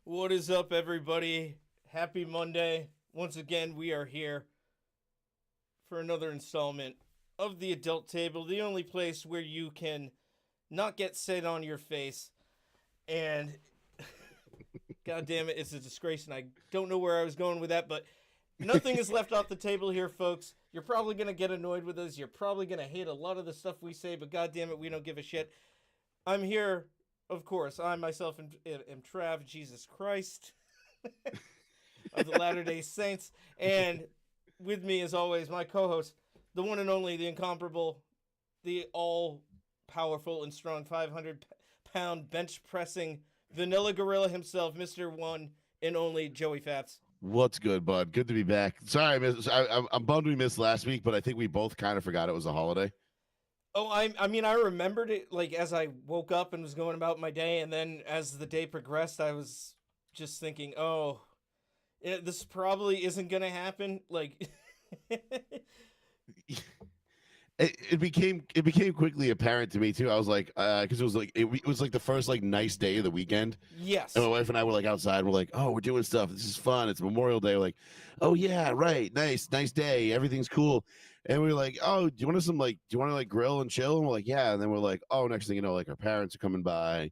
What is up, everybody? Happy Monday. Once again, we are here for another installment of the Adult Table, the only place where you can not get sit on your face. And, god damn it, it's a disgrace, and I don't know where I was going with that, but nothing is left off the table here, folks. You're probably going to get annoyed with us. You're probably going to hate a lot of the stuff we say, but god damn it, we don't give a shit. I'm here. Of course, I myself am Trav, Jesus Christ, of the Latter-day Saints. And with me, as always, my co-host, the one and only, the incomparable, the all-powerful and strong 500-pound bench-pressing vanilla gorilla himself, Mr. One and only Joey Fats. What's good, bud? Good to be back. Sorry, I'm bummed we missed last week, but I think we both kind of forgot it was a holiday. Oh, I mean, I remembered it, like, as I woke up and was going about my day, and then as the day progressed, I was just thinking, oh, this probably isn't going to happen, like... It became quickly apparent to me, too. I was like, because it was like the first, like, nice day of the weekend. Yes. And my wife and I were, like, outside, we're like, oh, we're doing stuff, this is fun, it's Memorial Day. We're like, oh, yeah, right, nice day, everything's cool. And we were like, oh, do you want to grill and chill? And we're like, yeah. And then we're like, oh, next thing you know, like our parents are coming by,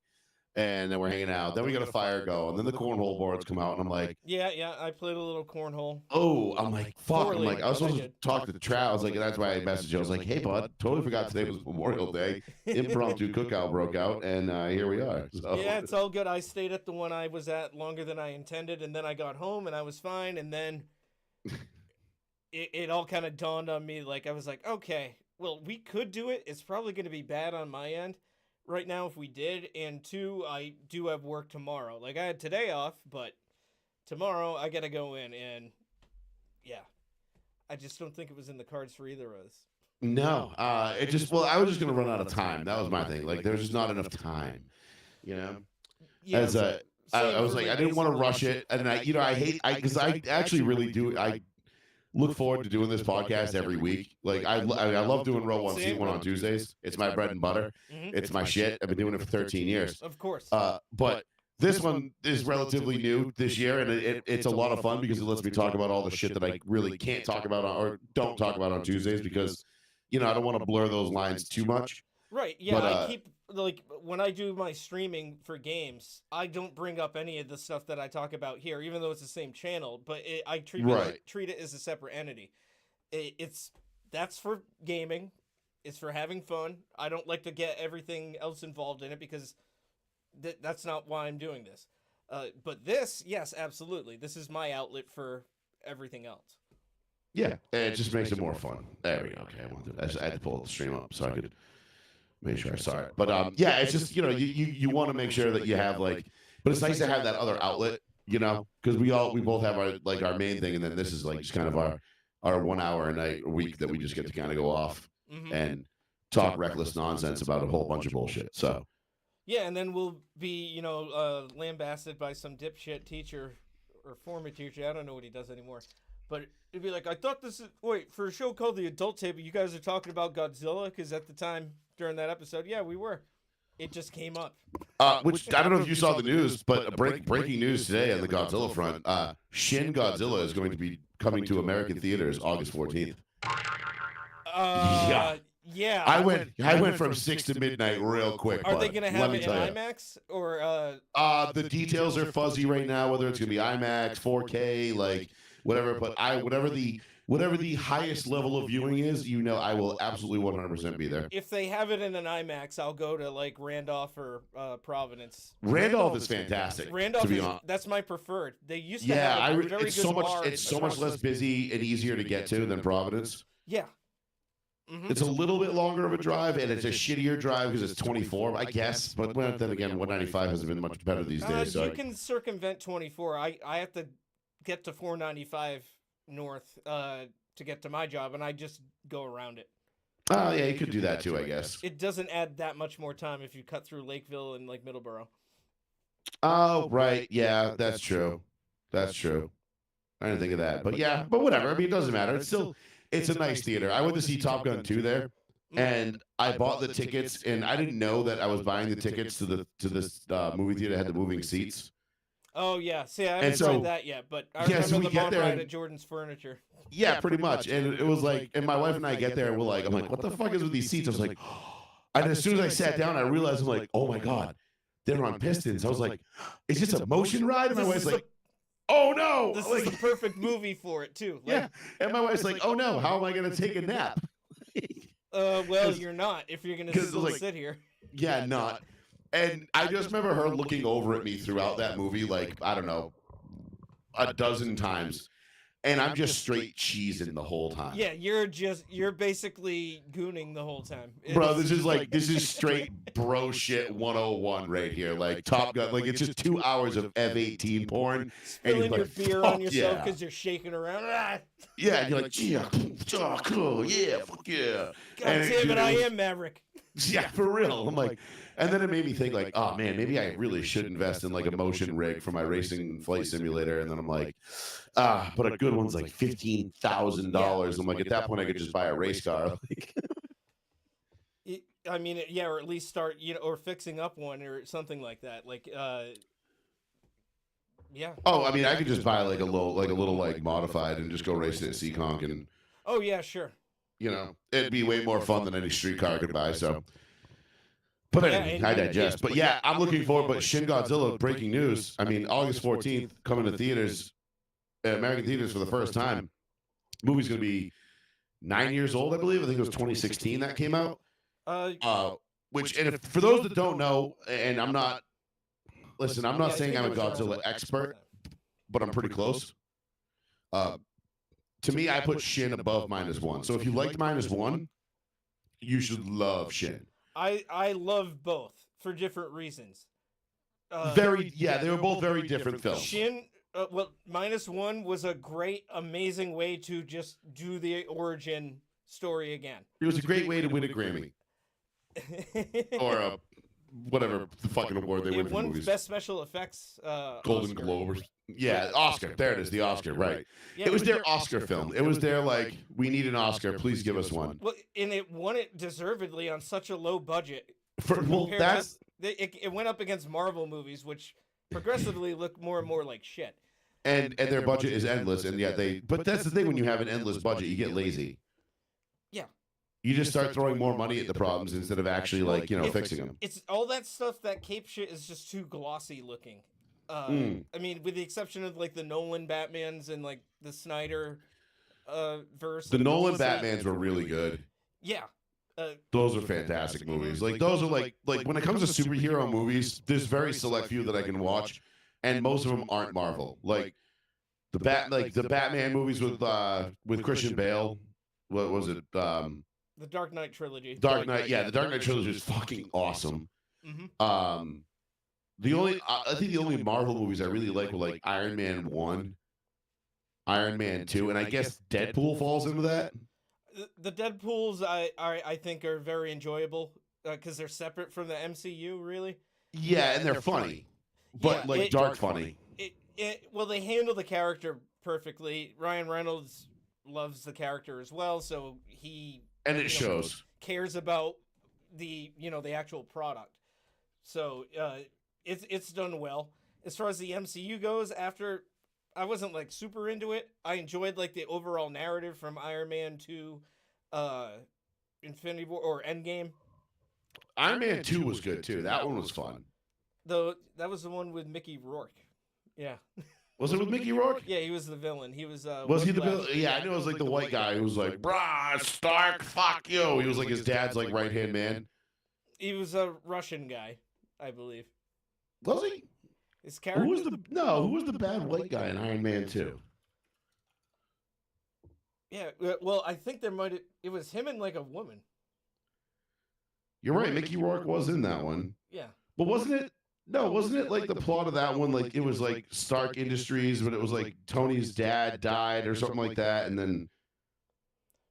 and then we're hanging out. Then we got a fire go, and then the cornhole boards come out, and I'm like, yeah, I played a little cornhole. Oh, I'm like, fuck. Poorly, I'm like, I was supposed to talk to the Trav. I was like, that's why I messaged you. I was like, hey, bud, totally forgot today was Memorial Day. Impromptu cookout broke out, and here we are. So. Yeah, it's all good. I stayed at the one I was at longer than I intended, and then I got home, and I was fine, and then... It all kind of dawned on me, like, I was like, okay, well, we could do it. It's probably going to be bad on my end right now if we did. And two, I do have work tomorrow. Like, I had today off, but tomorrow I got to go in. And, yeah, I just don't think it was in the cards for either of us. No, I was just going to run out of time. That was my thing. Like, there's just not enough time, you know? Yeah, I was like, I didn't want to rush it. And because I actually really do. I look forward to doing this podcast every week. Like I love doing Row 1 Seat 1 on Tuesdays. It's my bread and butter. Mm-hmm. It's my shit. I've been doing it for 13 years. Of course. But this one is relatively new this year, and it's a lot of fun because it lets me talk about all the shit that I really can't talk about or don't talk about on Tuesdays because, I don't want to blur those lines too much. Right. Yeah. But, I keep when I do my streaming for games, I don't bring up any of the stuff that I talk about here, even though it's the same channel. But I treat it as a separate entity. That's for gaming. It's for having fun. I don't like to get everything else involved in it because that's not why I'm doing this. But this, yes, absolutely. This is my outlet for everything else. Yeah, it just makes it more fun. There we go. Okay, I had to pull the stream up so I could make sure I saw it. But yeah, it's just you want to make sure that you have but it's nice to have that other outlet, because we both have our main thing, and then this is like just kind of our 1 hour a week that we just get to kind of go off and talk reckless nonsense about a whole bunch of bullshit. So yeah, and then we'll be lambasted by some dipshit teacher or former teacher. I don't know what he does anymore. But it'd be like, I thought for a show called The Adult Table, you guys are talking about Godzilla? Because at the time, during that episode, yeah, we were. It just came up. Which, I don't know if you saw the news, but breaking news today on the Godzilla front, Shin Godzilla is going to be coming to American theaters August 14th. Yeah. I went from 6 to midnight real quick. Are they going to have it in IMAX? Or the details are fuzzy right now, whether it's going to be IMAX, 4K, whatever, but whatever the highest level of viewing is, I will absolutely 100% be there. If they have it in an IMAX, I'll go to Randolph or Providence. Randolph is fantastic. Randolph, to be honest, that's my preferred. They used to have a very good bar. It's so much less busy and easier to get to than Providence. Yeah. Mm-hmm. It's a little bit longer of a drive, and it's a shittier drive because it's 24, I guess. But then again, 195 hasn't been much better these days. You can circumvent 24. I have to get to 495 north to get to my job, and I just go around it. Oh, yeah, you could do that too, I guess. It doesn't add that much more time if you cut through Lakeville and Middleborough. Oh, right. Yeah, that's true. That's true. I didn't think of that. But yeah, but whatever. I mean, it doesn't matter. It's a nice theater. I went to see Top Gun 2 there, and I bought the tickets, and I didn't know that I was buying the tickets to this movie theater that had the moving seats. Oh yeah, see, I And haven't tried so that yet, but I yeah, so remember we the get mom there ride and at Jordan's Furniture. yeah, pretty much. And it was like, and my wife and I get there, and I'm like, what the fuck is with these seats? I was like, and as soon as I sat down, I realized I'm like, oh my god, they're on pistons. I was like, is this a motion ride? And my wife's like, oh no, This like, is the perfect movie for it too. Like, yeah. And my wife's like, oh no, how am I gonna take a nap? well, you're not if you're gonna still like, sit here. Yeah, not. And I just remember her looking over at me throughout that movie, like, I don't know, a dozen times. And I'm just straight cheesing the whole time. Yeah, you're basically gooning the whole time. Bro, this is straight bro shit 101 right here. Like Top Gun, like it's just 2 hours of F-18 porn. Spilling your like, beer on yourself yeah. because you're shaking around. Ah! Yeah, and you're like, yeah, cool, yeah, fuck yeah. God damn it, I am Maverick. Yeah, for real. I'm like, and then it made me think like, oh man, maybe I really should invest in like a motion rig for my racing flight simulator. And then I'm like, but a good one's like $15,000. I'm like, at that point, I could just buy a race car. I mean, yeah, or at least start, or fixing up one or something like that. Like, yeah. Oh, I mean, I could just buy like a little modified and just go racing at Seekonk and. Oh yeah, sure. It'd be way more fun than any street car could buy. So. But anyway, I digest. But yeah, I'm looking forward. But Shin Godzilla, breaking news. I mean, August 14th, coming to theaters, American theaters for the first time. Movie's going to be 9 years old, I believe. I think it was 2016 that came out. Which, and for those that don't know, and I'm not saying I'm a Godzilla expert, but I'm pretty close. To me, I put Shin above -1. So if you liked -1, you should love Shin. I love both for different reasons. They were both very different films. Shin, -1 was a great, amazing way to just do the origin story again. It was a great way to win a Grammy. Or a whatever the fucking award they win for movies. Best special effects. Golden Oscar. Globe. Yeah, Oscar. There it is, the Oscar, right. Yeah, it was their Oscar film. It was their, like, we need an Oscar, please give us one. Well, and it won it deservedly on such a low budget. It went up against Marvel movies, which progressively look more and more like shit. And their budget is endless, and yet but that's the thing, when you have an endless budget, you get lazy. Yeah. You just start throwing more money at the problems instead of actually, fixing them. It's all that stuff, that cape shit is just too glossy looking. I mean, with the exception of like the Nolan Batmans and like the Snyder verse. The Nolan Batmans were really good. Yeah. Those are fantastic movies. Like those are like when it comes to superhero movies, there's very select few that I can watch, and most of them aren't Marvel. Like the Batman movies with Christian Bale. What was it? The Dark Knight trilogy. Dark Knight, yeah, the Dark Knight trilogy is fucking awesome. Mm-hmm. I think the only Marvel movies I really like were like Iron Man 1, Iron Man 2, and I guess Deadpool falls into that. The Deadpools I think are very enjoyable because they're separate from the MCU, really. Yeah, and they're funny, but dark funny. Well, they handle the character perfectly. Ryan Reynolds loves the character as well, so he shows, cares about the actual product. So it's done well. As far as the MCU goes, after I wasn't like super into it, I enjoyed like the overall narrative from Iron Man to Infinity War or Endgame. Iron Man 2 was good too. That one was fun. Though that was the one with Mickey Rourke. Yeah. Was it with Mickey Rourke? Yeah, he was the villain. He was. Was he the villain? Yeah, I knew it was like the white guy who was like, "Brah, Stark, fuck you." He was like his dad's like right hand man. He was a Russian guy, I believe. Was he? His character. Who was the bad white guy in Iron Man 2? Yeah, well, I think it was him and like a woman. You're right. Mickey Rourke was in that one. Yeah. But wasn't it? No, wasn't it like the plot of that one? Like it was like Stark Industries, but it was like Tony's dad died or something like that, and then.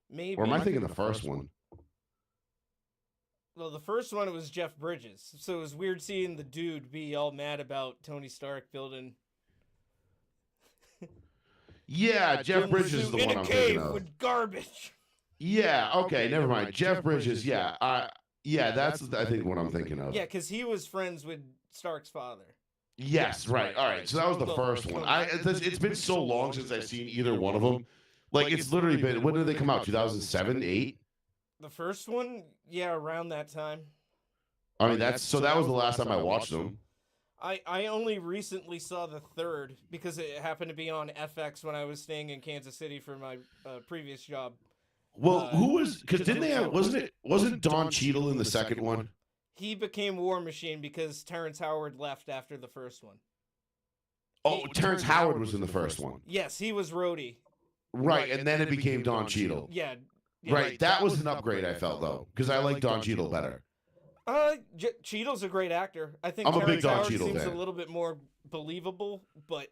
Maybe. Or am I thinking the first one? Well, the first one, it was Jeff Bridges, so it was weird seeing the dude be all mad about Tony Stark building. Yeah, Jeff Bridges is the in one a I'm thinking cave of. with garbage. Yeah, okay, never mind. Jeff Bridges, yeah. Yeah, that's I think what I'm thinking of. Yeah, because he was friends with Stark's father. Yes, right. All right. So that was the first one. It's been so long since I've seen either one of them. Like it's literally been, when did they come out? 2007, 8? The first one, yeah, around that time. I mean, that was the last time I watched them. I only recently saw the third because it happened to be on FX when I was staying in Kansas City for my previous job. Well, who was, because didn't they have, wasn't Don Cheadle in the second one? He became War Machine because Terrence Howard left after the first one. Oh, Terrence Howard was in the first one. Yes, he was Rhodey. Right, and then it became Don Cheadle. Yeah. Right, that was an upgrade I felt, though, because I like Don Cheadle better. Cheadle's a great actor. I think I'm a big Don Howard Cheadle seems fan. a little bit more believable, but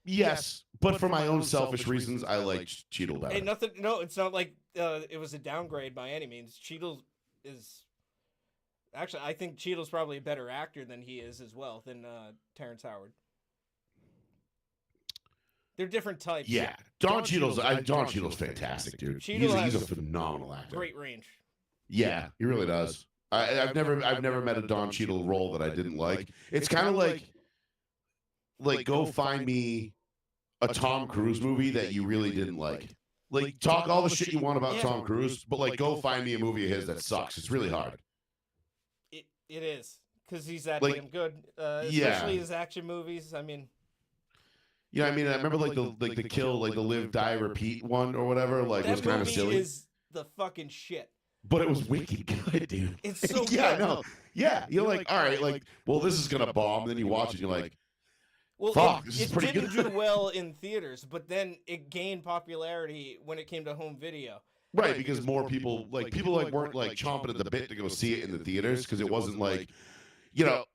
yes, but for my own selfish reasons, I like Cheadle better. Hey, nothing. No, it's not like it was a downgrade by any means. Cheadle is actually, I think Cheadle's probably a better actor than he is as well than Terrence Howard. They're different types. Yeah, Don Cheadle's fantastic, dude. He's a phenomenal actor. Great range. Yeah, he really does. I've never met a Don Cheadle role that I didn't like. It's kind of like go find me a Tom Cruise movie that you really didn't like. Like talk all the shit you want about Tom Cruise, but like go find me a movie of his that sucks. It's really hard. It is because he's that damn good, especially his action movies. I mean. Yeah, I mean, I remember like the kill, like the live, die, repeat one or whatever. Like, was kind of silly. That movie is the fucking shit. But it was wicked good, dude. It's so good. Yeah, I know. Yeah, you're like, all right, like, well, this is gonna bomb. And then you watch it, and you're like, fuck, this is pretty good. It didn't do well in theaters, but then it gained popularity when it came to home video. Right, because more people weren't like chomping at the bit to go see it in the theaters because it wasn't like,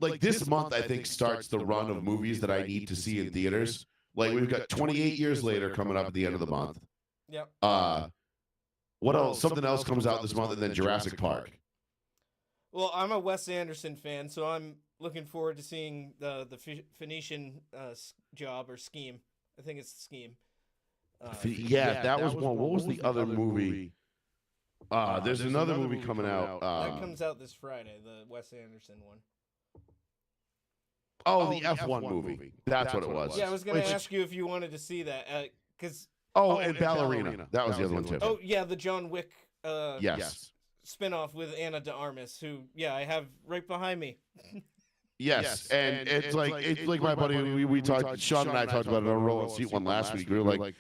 like this month I think starts the run of movies that I need to see in theaters. Like we've got 28 Years Later coming up at the end of the month. Yep. What else? Something else comes out this month, and then Jurassic Park. Well, I'm a Wes Anderson fan, so I'm looking forward to seeing the Phoenician job or Scheme. I think it's Scheme. That was one. What was the other movie? There's another movie coming out. That comes out this Friday, the Wes Anderson one. Oh, the F1 movie. That's what it was. Yeah, I was going to ask you if you wanted to see that. Because and Ballerina. That was the other one, too. Oh, yeah, the John Wick yes. spinoff with Ana de Armas, who, I have right behind me. Yes, and it's like my buddy, we talked, Sean and I talked about it on Roll and Seat one last week. We were like,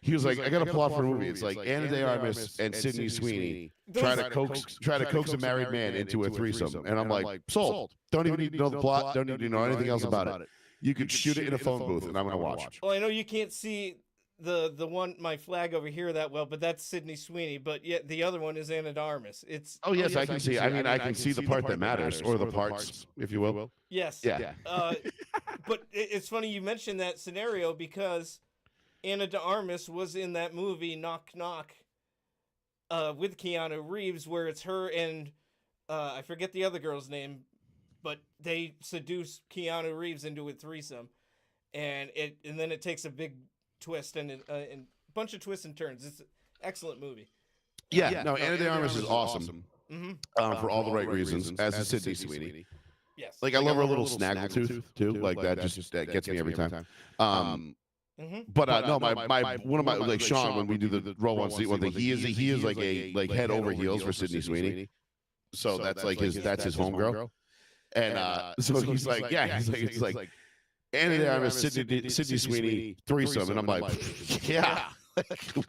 he was like, I got a plot for a movie. It's like Ana de Armas and Sydney Sweeney try to coax a married man into a threesome. And I'm like, sold. Don't even need to know the plot. Don't need to know anything else about it. You could shoot it in a phone booth, and I'm going to watch. Well, I know you can't see the one, my flag over here that well, but that's Sydney Sweeney. But yet the other one is Ana de Armas. It's yes, I can see. I mean, I can see the part that matters, or the parts, if you will. Yes. Yeah. But it's funny you mentioned that scenario because Ana de Armas was in that movie Knock Knock with Keanu Reeves, where it's her and I forget the other girl's name, but they seduce Keanu Reeves into a threesome, and then it takes a big twist and a bunch of twists and turns. It's an excellent movie. Yeah, no, Ana de Armas is awesome. For all the right reasons, as is Sydney Sweeney. Yes. Like I love her little snaggletooth too. Like that that gets me every time. But no, my one of my like Sean, when we do the roll on seat one thing, he is like a head over heels for Sydney Sweeney. So that's like his homegirl. And so he's like, it's like Ana de Armas, Sydney Sweeney threesome, and I'm like, yeah,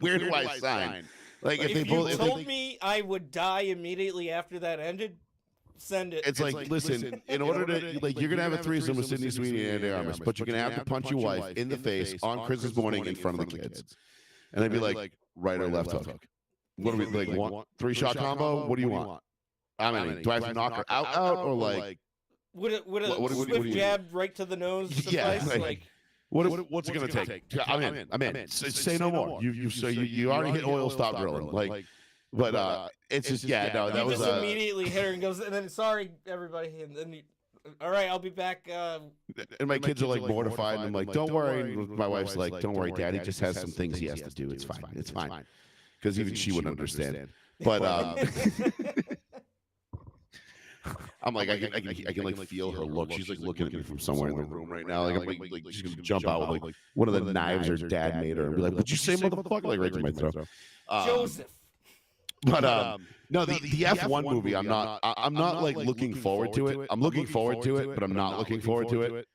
where do I sign? Like if they both told me I would die immediately after that ended, send it. It's like, listen, in order to like, you're gonna have a threesome with Sydney Sweeney and Ana de Armas, but you're gonna have to punch your wife in the face on Christmas morning in front of the kids, and they'd be like, right or left hook. What do we like? Want 3-shot combo? What do you want? I mean, do I have to knock her out or like? Would a swift jab right to the nose suffice? Yeah, like what's it gonna take? I'm in. Say no more. You already hit oil. Stop drilling. Like, but it's just that was immediately hit her and goes, and then sorry everybody, and then All right, I'll be back. And my kids are like mortified, and I'm like, don't worry. And my wife's like, don't worry, Daddy just has some things he has to do. It's fine. It's fine. Because even she wouldn't understand. But I'm like, I can like feel her look. She's like looking at me from somewhere in the room right now. Like I'm like she's gonna jump out with like one of the knives her dad made her and be like, "What'd you say, motherfucker?" Like right to my throat. Joseph. But no, the F1 movie, I'm not like looking forward to it. I'm looking forward to it, but I'm not looking forward to it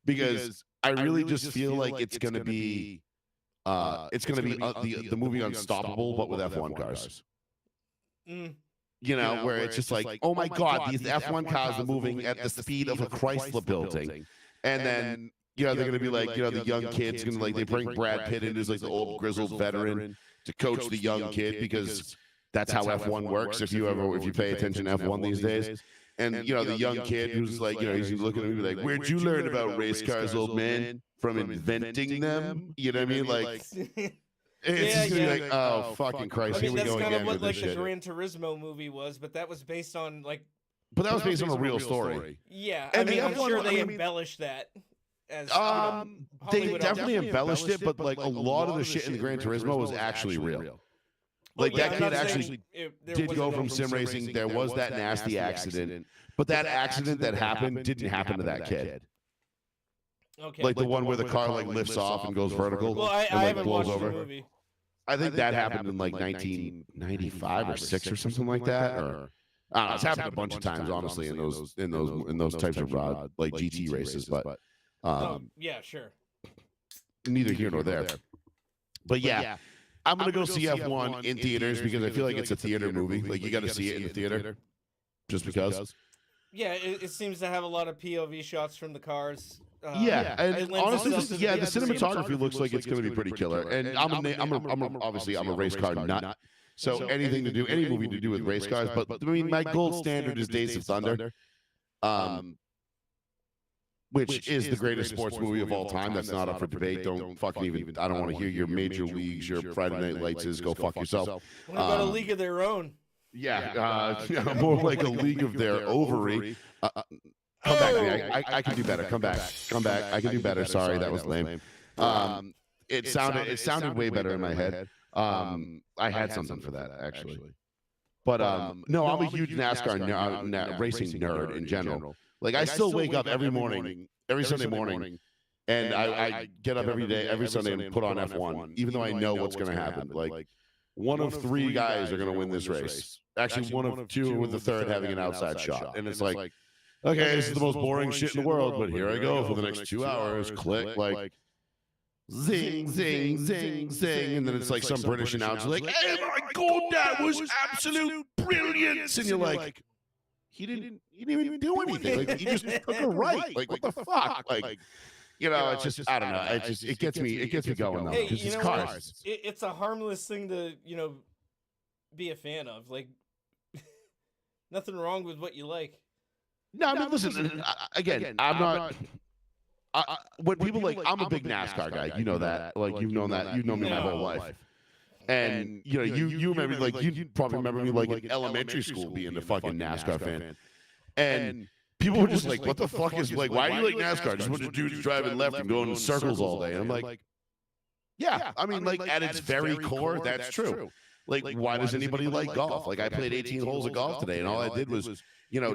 because I really just feel like it's gonna be the movie Unstoppable, but with F1 cars. You know, where it's just like, oh my God, these F1 cars are moving at the speed of a Chrysler building. And then, they're going to be like, the young kids, going to like, they bring Brad Pitt in as like the old grizzled veteran to coach the young kid because that's how F1 works if you pay attention to F1 these days. And, the young kid who's like, he's looking at me like, where'd you learn about race cars, old man? From inventing them? You know what I mean? Like... It's just gonna be like, oh, fucking Christ, here we go again. That's kind of what like the Gran Turismo movie was, but that was based on like. But that was based on a real story. Yeah, and I'm sure they embellished that. As they definitely embellished it, but like a lot of the shit in the Gran Turismo was actually real. Like that kid actually did go from sim racing. There was that nasty accident, but that accident that happened didn't happen to that kid. Okay. Like the one where the car like lifts off and goes vertical. Well, I haven't watched the movie. I think that happened in like 1995 or 6 or something like that. Or I don't know, it's happened a bunch of times, honestly, in those types of like GT races. But yeah, sure. Neither here nor there. But yeah, I'm gonna go see F1 in theaters because I feel like it's a theater movie. Like you got to see it in the theater, just because. Yeah, it seems to have a lot of POV shots from the cars. And honestly, the cinematography looks like it's going to be pretty killer. And obviously I'm a race car nut, so any movie to do with race cars. But I mean, my gold standard is Days of Thunder, which is the greatest sports movie of all time. That's not up for debate. Don't fucking even. I don't want to hear your major leagues, your Friday Night Lights is. Go fuck yourself. What about a league of their own? Yeah, more like a league of their ovary. Come back, man. I can do better. Come back. I can do better. Sorry, that was lame. It sounded way better in my head. I had something for that actually. But no, I'm a huge NASCAR racing nerd in general. Like I still wake up every Sunday morning, and I get up every Sunday and put on F1, even though I know what's going to happen. Like one of 3 guys are going to win this race. Actually, one of 2, with the third having an outside shot, and it's like. Okay, this is the most boring shit in the world, but here I go for the next 2 hours. Click, like, zing, zing, zing, zing, and then it's like some British announcer like, "Hey, my God, that was absolute brilliance!" And you're like, he didn't even do anything. Like, he just took a right. Like, what the fuck? Like, it's just, I don't know. It gets me going though. Hey, it's cars. It's a harmless thing to be a fan of. Like, nothing wrong with what you like. No, I mean, listen, again, I'm not. When people like, I'm a big NASCAR guy. You know that. Like, you've known that. You've known me my whole life. And, you remember, like, you probably remember me, like, in elementary school being a fucking NASCAR fan. And people were just like, what the fuck is, like, why do you like NASCAR? Just a bunch of dudes driving left and going in circles all day. And I'm like, yeah, I mean, like, at its very core, that's true. Like, why does anybody like golf? Like, I played 18 holes of golf today, and all I did was,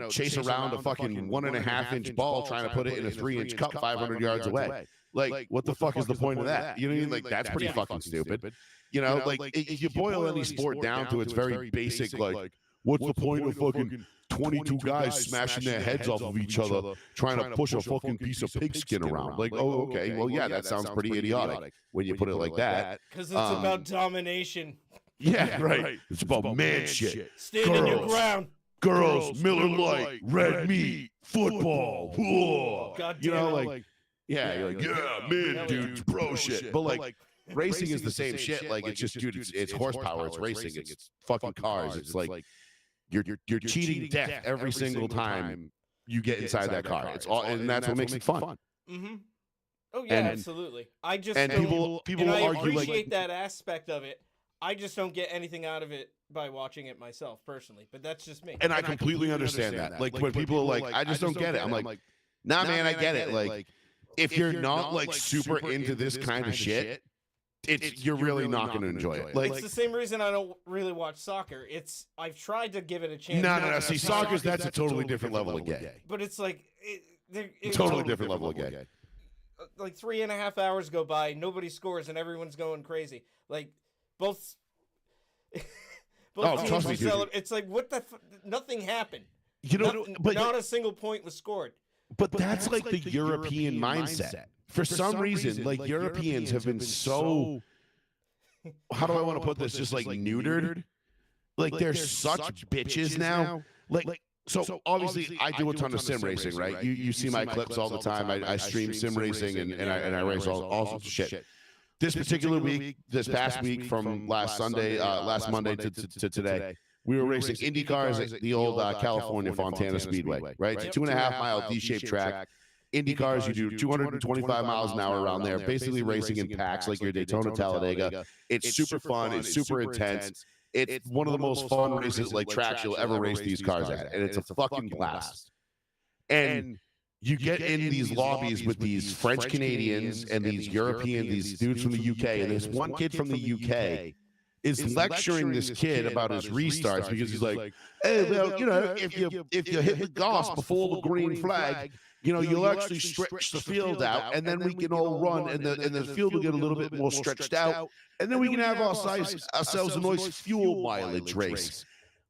chase around a fucking 1.5-inch ball trying to put it in a 3-inch cup 500 yards away. Like, what the fuck is the point of that? You know what I mean? Like, that's pretty fucking stupid. Like, if you boil any sport down to its very basic, like, what's the point of fucking 22 guys smashing their heads off of each other trying to push a fucking piece of pigskin around? Like, oh, okay, well, yeah, that sounds pretty idiotic when you put it like that. Because it's about domination. Yeah, right. It's about man shit. Stand in your ground. Girls, Miller Lite, red meat, football. Whoa. God damn it. You're like, yeah, man, dude, bro shit. But like, racing is the same shit. Like, it's just, dude, it's horsepower. It's racing. It's fucking cars. It's like you're cheating death every single time you get inside that car. It's all, and that's what makes it fun. Mm-hmm. Oh yeah, absolutely. People argue appreciate that aspect of it. I just don't get anything out of it by watching it myself personally, but that's just me. And I completely understand that. Like when people are like, I just don't get it. I'm like, nah, man, I get it. Like if you're not like super into this kind of shit, you're really not going to enjoy it. Like it's the same reason I don't really watch soccer. I've tried to give it a chance. No. See, soccer's that's a totally different level of gay. But it's like it's totally different level of gay. Like 3.5 hours go by, nobody scores, and everyone's going crazy. Like both trust me, dude. It's like what the nothing happened. You know, but not a single point was scored. But that's like the European mindset. For some reason, like Europeans have been so, how do I want to put this? Just like neutered. Like they're such bitches now. Like so obviously I do a ton of sim racing, right? You see my clips all the time. I stream sim racing and I race all sorts of shit. This particular week, this past week, from last Monday to today, we were racing Indy cars at the old California Fontana Speedway, right? It's a 2.5 mile D-shaped track. Indy cars, you do 225 miles an hour around there, basically racing in packs like your Daytona Talladega. It's super fun. It's super intense. It's one of the most fun races, like tracks you'll ever race these cars at, and it's a fucking blast. And you get in these lobbies with these French Canadians and these European, these dudes from the UK, and this one kid from the UK is lecturing this kid about his restarts because he's like, hey, well, you know, if you hit the gas before the green flag, you know, you'll actually stretch the field out, and then we can all run, and the field will get a little bit more stretched out, and then we can have ourselves a nice fuel mileage race.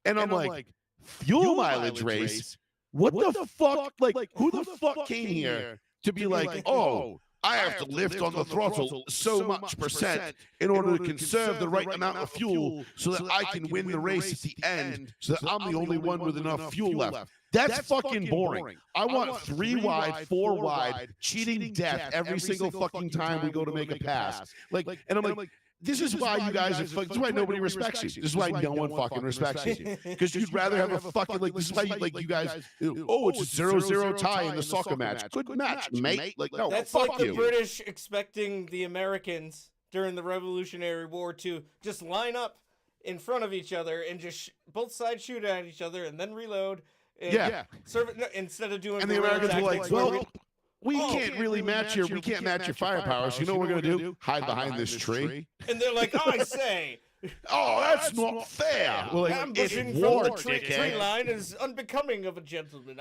And I'm like, fuel mileage race? What the fuck? Like, who the fuck came here to be like, oh, I have to lift on the throttle so much percent in order to conserve the right amount of fuel so that I can win the race at the end, so that I'm the only one with enough fuel left. That's fucking boring. I want 3 wide, 4 wide, cheating death every single fucking time we go to make a pass. Like, and I'm like, this is why you guys are fucking, this is why nobody respects you. This is why no one fucking respects you. Because you'd rather have a fucking, like, this is why you guys, oh, it's a 0-0 tie in the soccer match. Good match, mate. Like, no, that's fuck like the you. British expecting the Americans during the Revolutionary War to just line up in front of each other and just both sides shoot at each other and then reload. And instead of doing, and the Americans were like, well, we can't really match your firepower. So you know what we're gonna do? Hide behind this tree. And they're like, I say, oh, that's not fair. Well, like, ambushing from the tree line is unbecoming of a gentleman.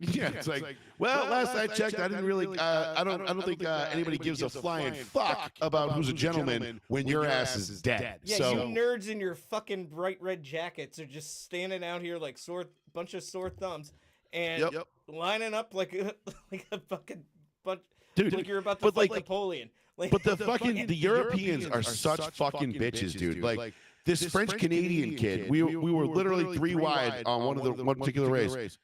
Yeah, it's like, well, last I checked, I didn't really, I don't think anybody gives a flying fuck about who's a gentleman when your ass is dead. Yeah, so, you nerds in your fucking bright red jackets are just standing out here like bunch of sore thumbs and lining up like a fucking bunch. Dude, like you're about to fight Napoleon. But the Europeans are such fucking bitches, dude. Like this French Canadian kid, we were literally 3 wide on one particular race.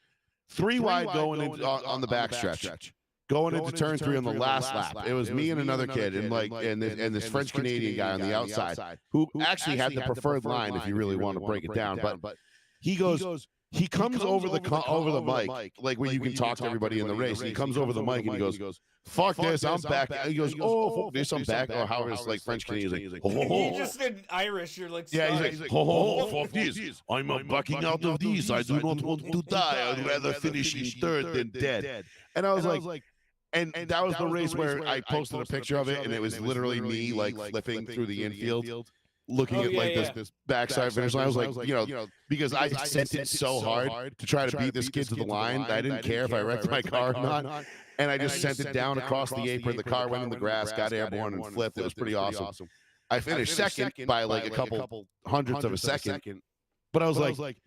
3 wide going into on the backstretch, going into turn 3 on the last lap. It was me and another kid, and this French Canadian guy on the outside, who actually had the preferred line if you really want to break it down. But he comes over the mic, like where you can talk to everybody in the race. And he comes over the mic and he goes, "Fuck this, I'm back." He goes, "Oh, fuck this, I'm back." Or how is like French Canadian? He's like, "Oh." He just did Irish. You're like, yeah, he's like, "Oh, fuck this, I'm backing out of this. I do not want to die. I'd rather finish in third than dead." And I was like. And that was the race where I posted a picture of it, and it was literally me like flipping through the infield, looking at this backside finish line. I was like, you know, because I sent it so hard to try to beat this kid to the line, I didn't care if I wrecked my car or not. And I just sent it down across the apron. The car went in the grass, got airborne, and flipped. It was pretty awesome. I finished second by like a couple hundredths of a second. But I was like,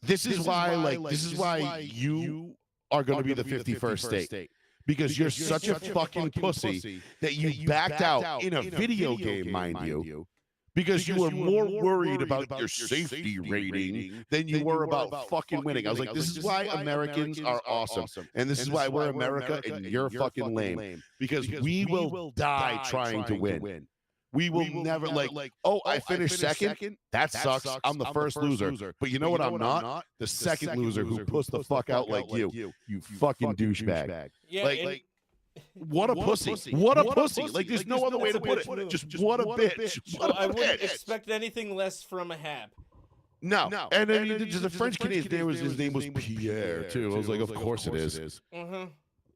this is why you are going to be the 51st state. Because you're such a fucking pussy that you backed out in a video game, mind you, because you were more worried about your safety rating than you were about fucking winning. I was like, this is why Americans are awesome. And this is why we're America and you're fucking lame. Because we will die trying to win. We will never I finished second. That sucks. I'm the first loser. But you know what I'm not? The second loser who puts the fuck out like you. You fucking douchebag. Yeah, What a pussy. What a pussy. Like, there's no other way to put it. Just what a bitch. Well, I wouldn't expect anything less from a Hab. No. And then the French Canadian his name was Pierre, too. I was like, of course it is. Mm-hmm.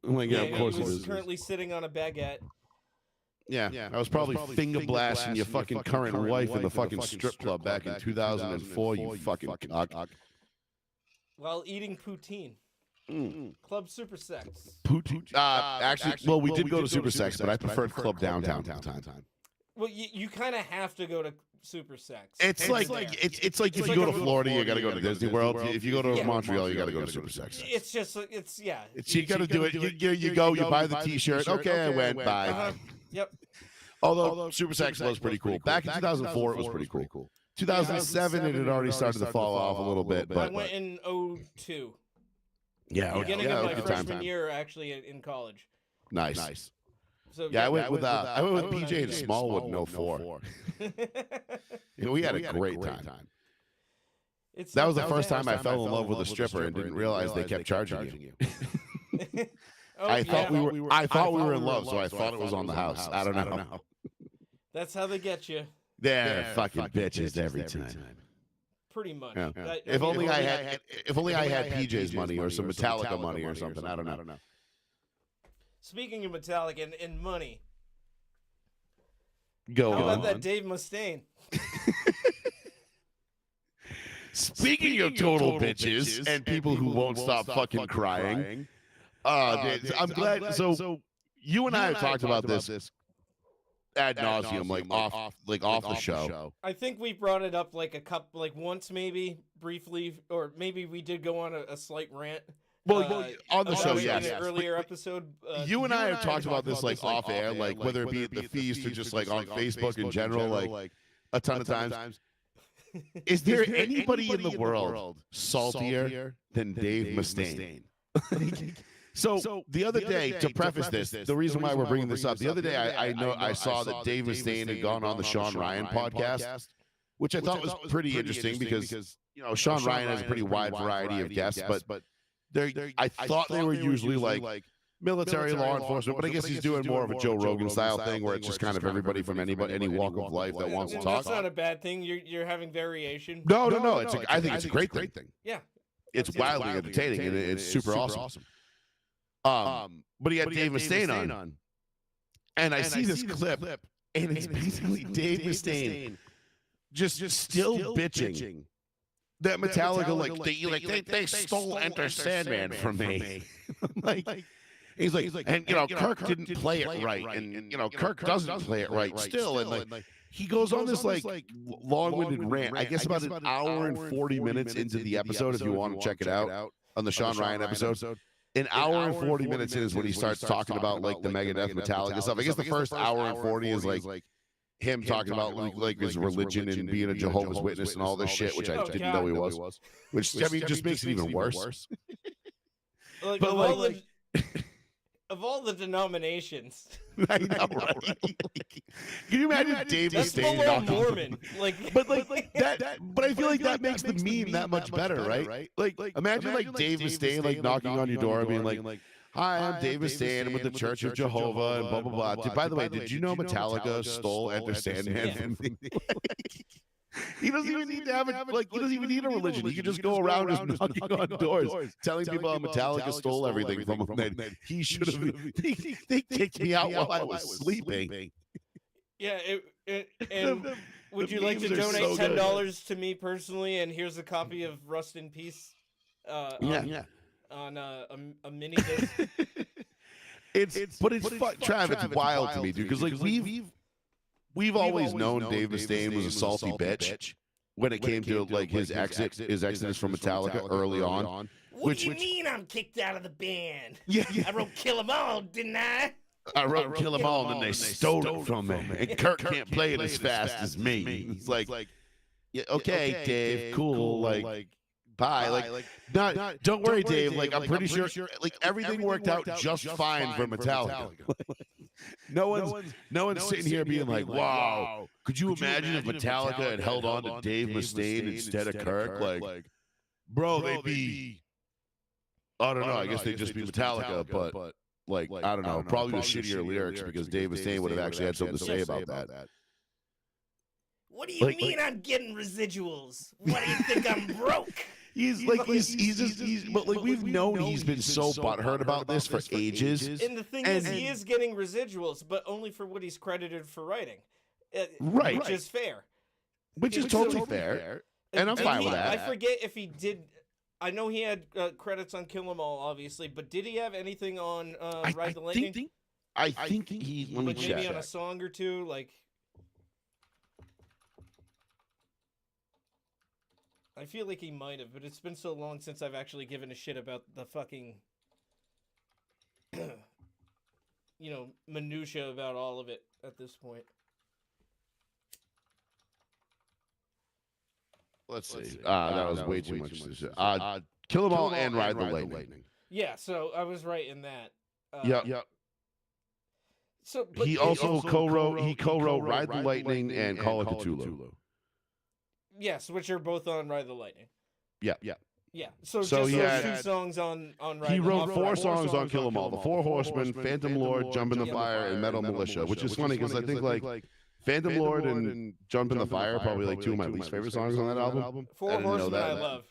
I'm like, yeah, of course he it was is. currently sitting on a baguette. Yeah, I was probably finger blasting your fucking current wife in the fucking strip club back in 2004, you fucking cock. While eating poutine. Club Super Sex. Poutine. Actually, well, we did go to Super Sex, but I preferred Club Downtown at the time. Well, you kind of have to go to Super Sex. It's like if you go to Florida, you got to go to Disney World. If you go to Montreal, you got to go to Super Sex. It's just You got to do it. You go. You buy the T-shirt. Okay, I went. Bye. Yep. Although Super Sex was pretty cool. Back in 2004, it was pretty cool. 2007, it had already started to fall off a little bit. But I went in 02. Yeah, beginning of my freshman year, actually, in college. Nice. So I went with PJ and Smallwood in 04. We had a great time. That was the first time I fell in love with a stripper and didn't realize they kept charging you. I thought we were in love, so I thought it was on the house. I don't know. That's how they get you. They're fucking bitches every time. Pretty much. Yeah. If only I had PJ's money or some Metallica money or something. I don't know. Speaking of Metallica and money, how about that Dave Mustaine? Speaking of total bitches and people who won't stop fucking crying, I'm glad. So you and I have talked about this ad nauseum, off the show. I think we brought it up once, maybe briefly, or maybe we did go on a slight rant. Well, on the show, yes. Earlier episode. You and I have talked about this off air, whether it be the feast or just on Facebook in general, a ton of times. Is there anybody in the world saltier than Dave Mustaine? So the other day, to preface this, the reason why we're bringing this up, the other day I saw that Dave Mustaine had gone on the Sean Ryan podcast, which I thought was pretty interesting because Sean Ryan has a pretty wide variety of guests, but I thought they were usually military, law enforcement, but I guess he's doing more of a Joe Rogan style thing where it's just kind of everybody from any walk of life that wants to talk. That's not a bad thing. You're having variation. No. I think it's a great thing. Yeah, it's wildly entertaining and it's super awesome. But he had Dave Mustaine on, and I see this clip, and it's basically Dave Mustaine just still bitching that Metallica they stole Enter Sandman from me. He's like, and Kirk didn't play it right, and Kirk doesn't play it right still, and he goes on this long-winded rant. I guess about an hour and 40 minutes into the episode, if you want to check it out on the Sean Ryan episode. An hour and 40 minutes in is when he starts talking about the Megadeth, Metallica stuff. I guess the first hour and 40 is him talking about his religion and being a Jehovah's Witness and all this shit, which I didn't know he was. Which just makes it even worse. Of all the denominations, I know, right? Can you imagine Dave Mustaine knocking Mormon? But I feel like that makes the meme that much better, right? Imagine Dave Mustaine knocking on your door and being like, "Hi, I'm Dave Mustaine. I'm with the Church of Jehovah and blah blah blah." By the way, did you know Metallica stole Enter Sandman from me? He doesn't even need to have it. He doesn't even need a religion. He can just go around just knocking on doors, telling people how Metallica stole everything from him. That he should have. They kicked me out while I was sleeping. Yeah, and would you like to donate $10 to me personally? And here's a copy of Rust in Peace. On a mini disc. It's Trav. It's wild to me, dude. Because We've always known Dave Mustaine was a salty bitch when it came to his exodus from Metallica early on. What do you mean I'm kicked out of the band? Yeah. I wrote Kill 'Em All, didn't I? I wrote Kill 'Em All, and they stole it from me. And Kirk can't play it as fast as me. It's yeah, okay, Dave, cool. Bye. Don't worry, Dave. I'm pretty sure everything worked out just fine for Metallica. No one's sitting here being like, "Wow, could you imagine if Metallica had held on to Dave Mustaine instead of Kirk?" Bro, they'd be. I don't know. I guess they'd just be Metallica, but like I don't know, probably with shittier lyrics because Dave Mustaine would have actually had something to say about that. What do you mean I'm getting residuals? What do you think I'm broke? But we've known he's been so butthurt about this for ages. And the thing is, he is getting residuals, but only for what he's credited for writing. Right. Which is fair. Which is totally fair. And I'm fine with that. I forget if he did. I know he had credits on Kill 'Em All, obviously, but did he have anything on Ride the Lightning? I think he. Let me check. Maybe on a song or two, like. I feel like he might have, but it's been so long since I've actually given a shit about the fucking, minutia about all of it at this point. Let's see. That was way too much. Kill 'Em All and Ride the Lightning. Yeah, so I was right in that. Yep. So he also co-wrote Ride the Lightning and Call of Cthulhu. Yes, which are both on Ride the Lightning. Yeah. So just those 2 songs on Ride. He wrote 4 songs on Kill 'Em All: The Four Horsemen, Phantom Lord, Jump in the Fire, and Metal Militia. Which is funny because I think like Phantom Lord and Jump in the Fire are probably like 2 of my least favorite songs on that album. Four Horsemen I love.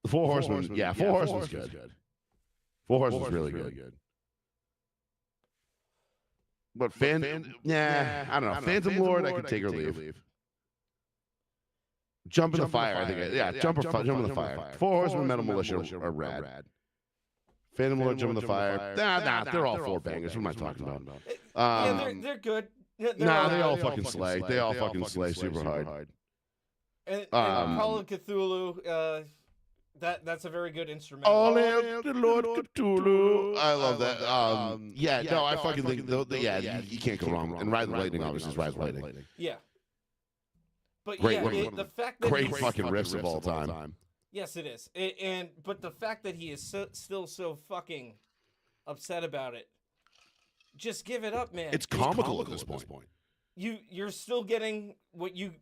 The Four Horsemen, yeah, Four Horsemen's good. Four Horsemen's really good. But I don't know. Phantom Lord, I could take or leave. Jump in the Fire, I think. Jump in the Fire. Four Horsemen, Metal Militia are rad. Phantom Lord, Jump in the Fire. Nah, they're all 4 bangers. What am I talking about? They're good. They all fucking slay. They all fucking slay super hard. And Call of Cthulhu, that's a very good instrumental. All hail the Lord Cthulhu. I love that. I fucking think, you can't go wrong. And Ride the Lightning obviously is Ride the Lightning. Yeah. But the fact that great fucking riffs of all time. Yes, it is. But the fact that he is still so fucking upset about it, just give it up, man. It's comical at this point. You're still getting what you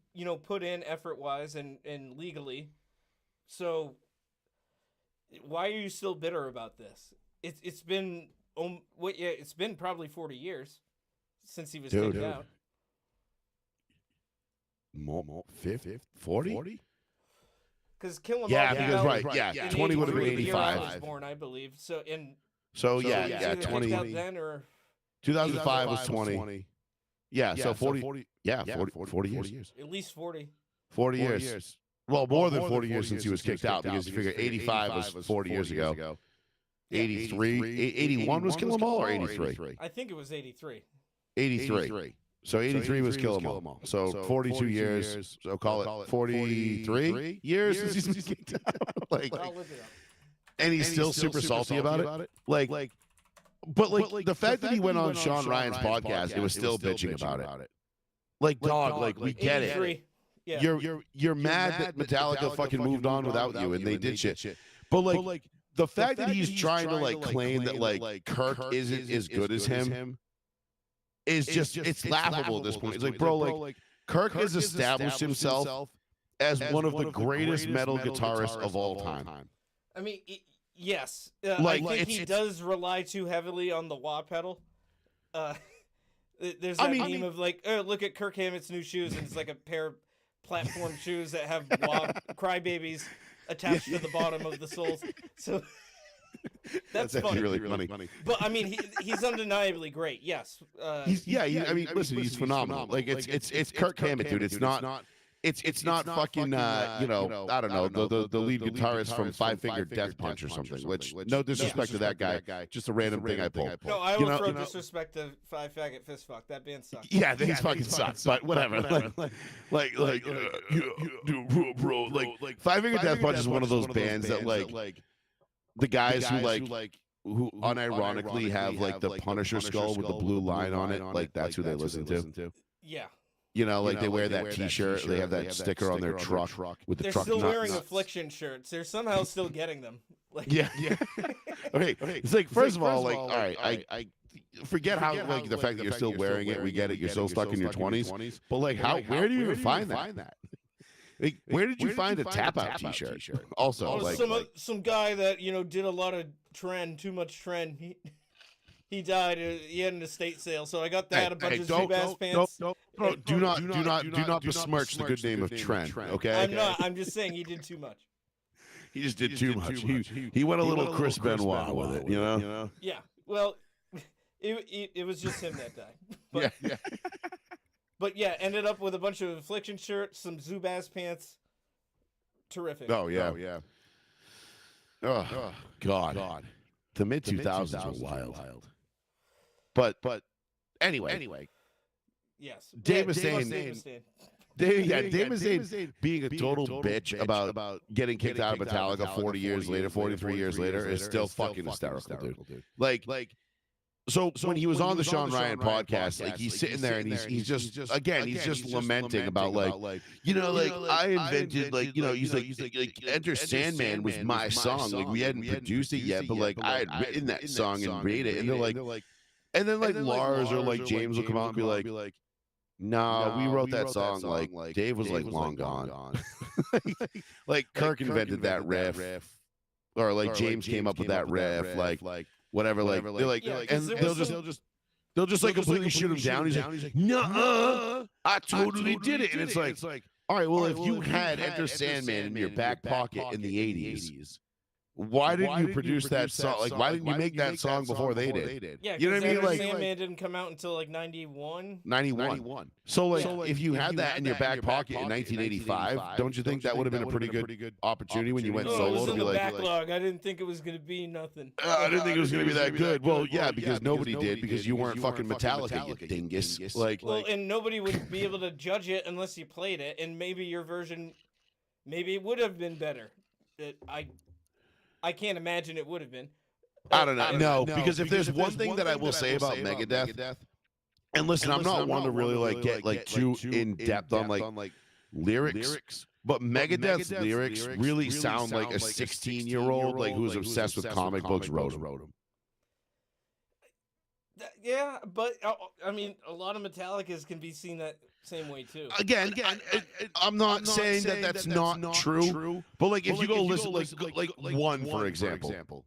put in effort-wise and legally. So why are you still bitter about this? It's been it's been probably 40 years since he was kicked out. More 40? Because Kill 'Em All. Yeah, because right. Yeah, 20 would have been 85. I was born, I believe. So 20. Then or 2005 was 20. Yeah, so 40. Yeah, 40 years. At least 40. 40 years. Well, more than 40 years since he was kicked out because you figure 85 was 40 years ago. 83, 81 was Kill 'Em All or 83? I think it was 83. 83. So 83 was Kill 'Em All. So 42 years. So call it 43 years since he's been kicked out. And he's still super salty about it. But the fact that he went on Sean Ryan's podcast, it was still bitching about it. Like, dog, we get it. Yeah. You're mad that Metallica fucking moved on without you and they did shit. But the fact that he's trying to claim that Kirk isn't as good as him is just it's laughable at this point. It's like, bro, Kirk has established himself as one of the greatest metal guitarists of all time. I mean, yes. I think he does rely too heavily on the wah pedal. There's that meme of look at Kirk Hammett's new shoes, and it's like a pair of platform shoes that have crybabies attached to the bottom of the soles. So that's actually really funny. But I mean, he's undeniably great. Yes. Listen, he's phenomenal. It's Kirk Hammett, dude. It's not fucking I don't know, the lead guitarist from Five Finger Death Punch or something. Which no disrespect to that guy, just a random thing I pulled. No, I will throw disrespect to Five Faggot Fist Fuck. That band sucks. Yeah, they fucking sucks. But whatever. Bro, Five Finger Death Punch is one of those bands that the guys who unironically have the Punisher skull with the blue line on it, that's who they listen to. Yeah. They wear that T-shirt. They have that sticker on their truck with the truck. They're still wearing Affliction shirts. They're somehow still getting them. Yeah. Okay. It's first of all, all right, I forget how the fact that you're still wearing it. We get it. You're still stuck in your 20s. But where do you even find that? Where did you find a Tap Out T-shirt? Also, some guy that did a lot of too much trend. he died. He had an estate sale, so I got that. A bunch of don't- Zubaz pants. Do not besmirch the good name of Trent. Okay, I'm not. I'm just saying he did too much. he just did too much. He went a little Chris Benoit with it, you know. Yeah. Well, it was just him that died. But, Yeah. But yeah, ended up with a bunch of Affliction shirts, some Zubaz pants. Terrific. Oh yeah. Oh God. The mid 2000s were wild. But anyway. Yes. Dave Yeah, Mustaine. Mustaine. Dave Mustaine being a total bitch about getting kicked out of Metallica 40 years later, 43 years later is still fucking hysterical, dude. Like, so when he was on the Sean Ryan podcast, like he's sitting there and he's just lamenting about like I invented he's like Enter Sandman was my song, like we hadn't produced it yet, but like I had written that song and made it, and they're like, and then like Lars or like James will come out and be like, no, we wrote that song. Like Dave was like long gone. Like Kirk invented that riff, or like James came up with that riff. Like whatever. Like they're like, and they'll just like completely shoot him down. He's like, no, I totally did it. And it's like, all right, well, if you had Enter Sandman in your back pocket in the 80s. Why didn't you produce that song? Like, why didn't you make that song before they did? Yeah, you know what I mean? Like, Sandman didn't come out until like 91. 91. So, like, if you had that in your back pocket in 1985, don't you think that would have been a pretty good opportunity when you went solo? It was to in be the like, backlog. I didn't think it was going to be nothing. I didn't think it was going to be that good. Well, yeah, because nobody did, because you weren't fucking Metallica, you dingus. Like, and nobody would be able to judge it unless you played it, and maybe your version, maybe it would have been better. I can't imagine it would have been. I don't know. No, because if there's one thing that I will say about Megadeth, and listen, I'm not one to really like get like too in depth on like lyrics, but Megadeth's lyrics really sound like a 16-year-old like who's obsessed with comic books wrote them. Yeah, but I mean, a lot of Metallicas can be seen that same way too. Again, I'm not saying that that's not true, but like if you go listen, like One, for example.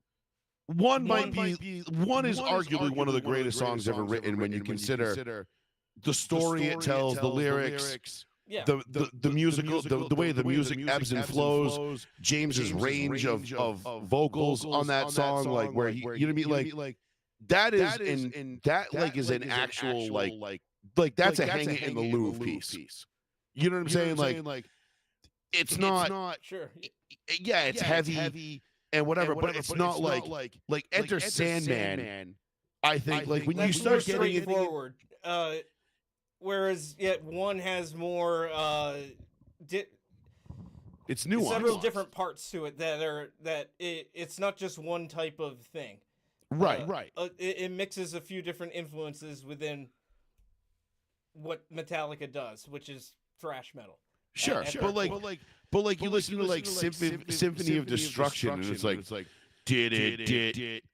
One is arguably one of the greatest songs ever written when you consider the story it tells, the lyrics, the musical, the way the music ebbs and flows, James's range of vocals on that song, like where he, you know what I mean, like that is in that like is an actual like that's a hang it in the Louvre piece. You know what I'm saying? Like it's not sure. Yeah, it's heavy and whatever, but it's not like Enter Sandman. I think like when you start getting forward, whereas yet One has more it's nuanced. Several different parts to it that it's not just one type of thing. Right. It mixes a few different influences within what Metallica does, which is thrash metal. Sure. But like you listen to like Symphony of Destruction, and it's like did it,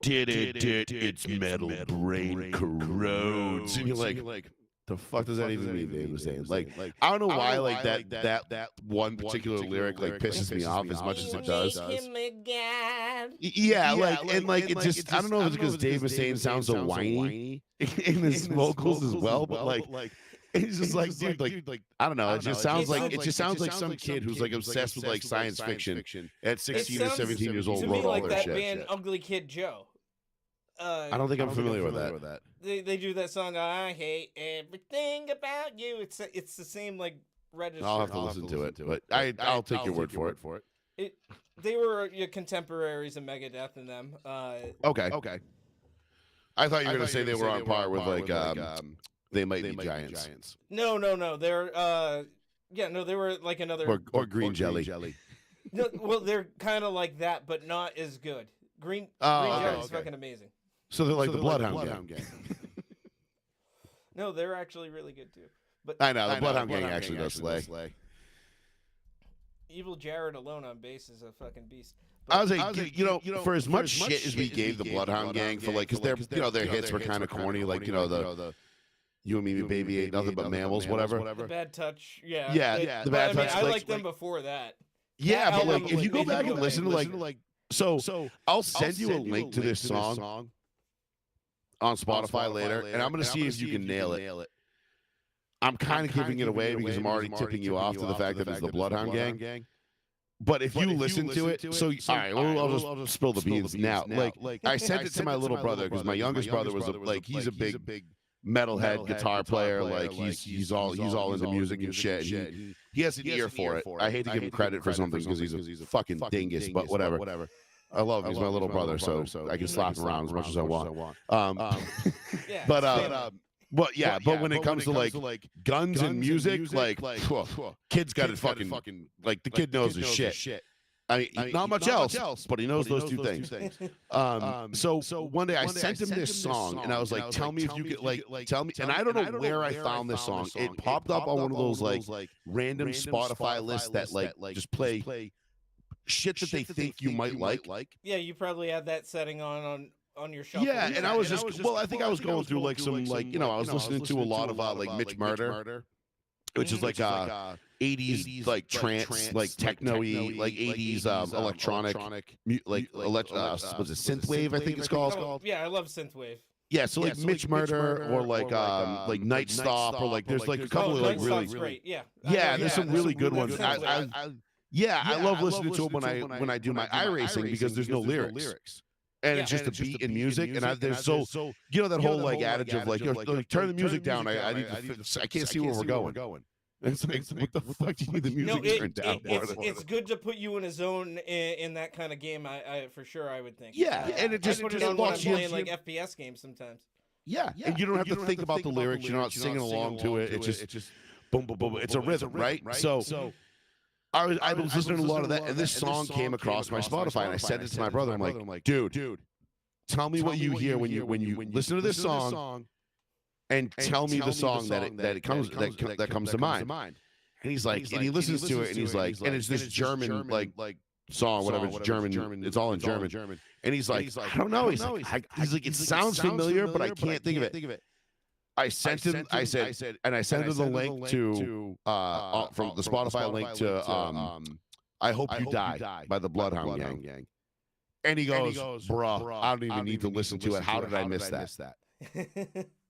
its metal brain corrodes, and you're like, the fuck does that even mean? They were saying like I don't know why like that one particular lyric like pisses me off as much as it does. Yeah, like and like it just I don't know if it's because Dave Mustaine sounds so whiny in his vocals as well, but like it's just like dude, like I don't know. It just sounds like some kid who's like obsessed with like science fiction at 16 or 17 years old wrote all their shit. To me, like that band Ugly Kid Joe. I don't think I'm familiar with that. They do that song. I hate everything about you. It's the same like register. I'll have to listen to it, but I'll take your word for it. They were your contemporaries of Megadeth and them. Okay. I thought you were gonna say they were on par with like They Might Be Giants. No. They're they were like another or Green Jelly. No, well, they're kind of like that, but not as good. Green Jelly is fucking amazing. So they're like the Bloodhound Gang. No, they're actually really good too. But I know the Bloodhound Gang actually does slay. Evil Jared alone on bass is a fucking beast. But I was like, you know, for as much shit as we gave the Bloodhound Gang for like, because their hits were kind of corny, like the You and Me, Baby, Ain't Nothing But Mammals, whatever. The Bad Touch, the Bad Touch. I liked them before that. Yeah, but like if you go back and listen to like, so I'll send you a link to this song. on Spotify later, and I'm going to see if you can nail it. I'm kind of giving it away because I'm already tipping you off to the fact that it's the Bloodhound Gang. But if you listen to it, so all right, I'll just spill the beans now. Like I sent it to my little brother because my youngest brother was he's a big metalhead guitar player. Like he's all into music and shit. He has an ear for it. I hate to give him credit for something because he's a fucking dingus, but whatever. I love him. He's my little brother, so I can slap him around as much as I want. But when it comes to like guns and music, like kid's got it fucking like the kid knows his shit. I mean, not much else, but he knows those two things. So one day I sent him this song, and I was like, "Tell me if you could like tell me." And I don't know where I found this song. It popped up on one of those like random Spotify lists that like just play shit that they think you might like. Yeah, you probably had that setting on your shuffle. Yeah, and I was just I think I was going through like some like I was listening to a lot of like Mitch Murder, which is like 80s like trance, like techno-y, like 80s electronic, like was it synthwave? I think it's called. Yeah, I love synthwave. Yeah, so like Mitch Murder or like Night Stop or like there's like a couple of like really great. Yeah, there's some really good ones. I love listening to them when I do my iRacing because there's no lyrics. And it's just a beat and music, and there's so that whole like adage of like turn the music down. I can't see where we're going. And it's like, what the fuck do you need the music turned down for? It's good to put you in a zone in that kind of game. I for sure I would think. Yeah, and it just put it on when I'm playing like FPS games sometimes. Yeah, and you don't have to think about the lyrics. You're not singing along to it. It's just boom, boom, boom. It's a rhythm, right? So. I was listening to a lot of that, and this song came across my Spotify, and I sent it to my brother. I'm like, dude, tell me what you hear when you listen to this song, and tell me the song that comes to mind. And he's like, and he listens to it, and he's like, and it's this German like song, whatever, it's German, it's all in German. And he's like, I don't know. He's like, it sounds familiar, but I can't think of it. I sent him. I said the link to from the Spotify link to "I Hope You Die" by the Bloodhound Gang, and he goes, "Bruh, I don't even need to listen to it. How did I miss that?"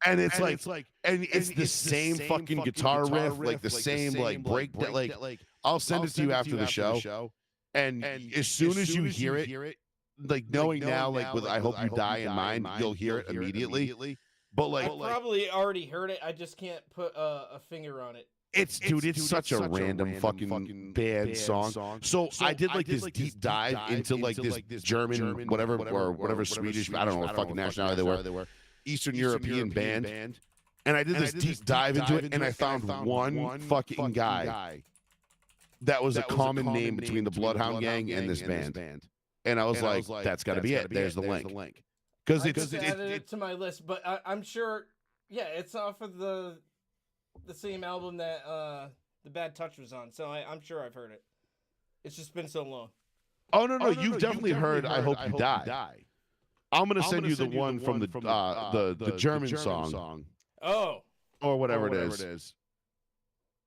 And it's like, and it's the same fucking guitar riff, like the same like break. Like, I'll send it to you after the show, and as soon as you hear it, like knowing now, like with "I Hope You Die" in mind, you'll hear it immediately. But like, I probably already heard it. I just can't put a finger on it. It's such a random fucking bad song. So I did like this deep dive into like this German whatever Swedish, I don't know what fucking nationality they were, Eastern European band, and I did this deep dive into it, and I found one fucking guy that was a common name between the Bloodhound Gang and this band, and I was like, that's got to be it. There's the link. Because it's added it to my list, but I'm sure, it's off of the same album that the Bad Touch was on, so I'm sure I've heard it. It's just been so long. Oh no, you've definitely heard "I Hope You Die." I'm gonna send you the one from the German song. Oh, or whatever it is.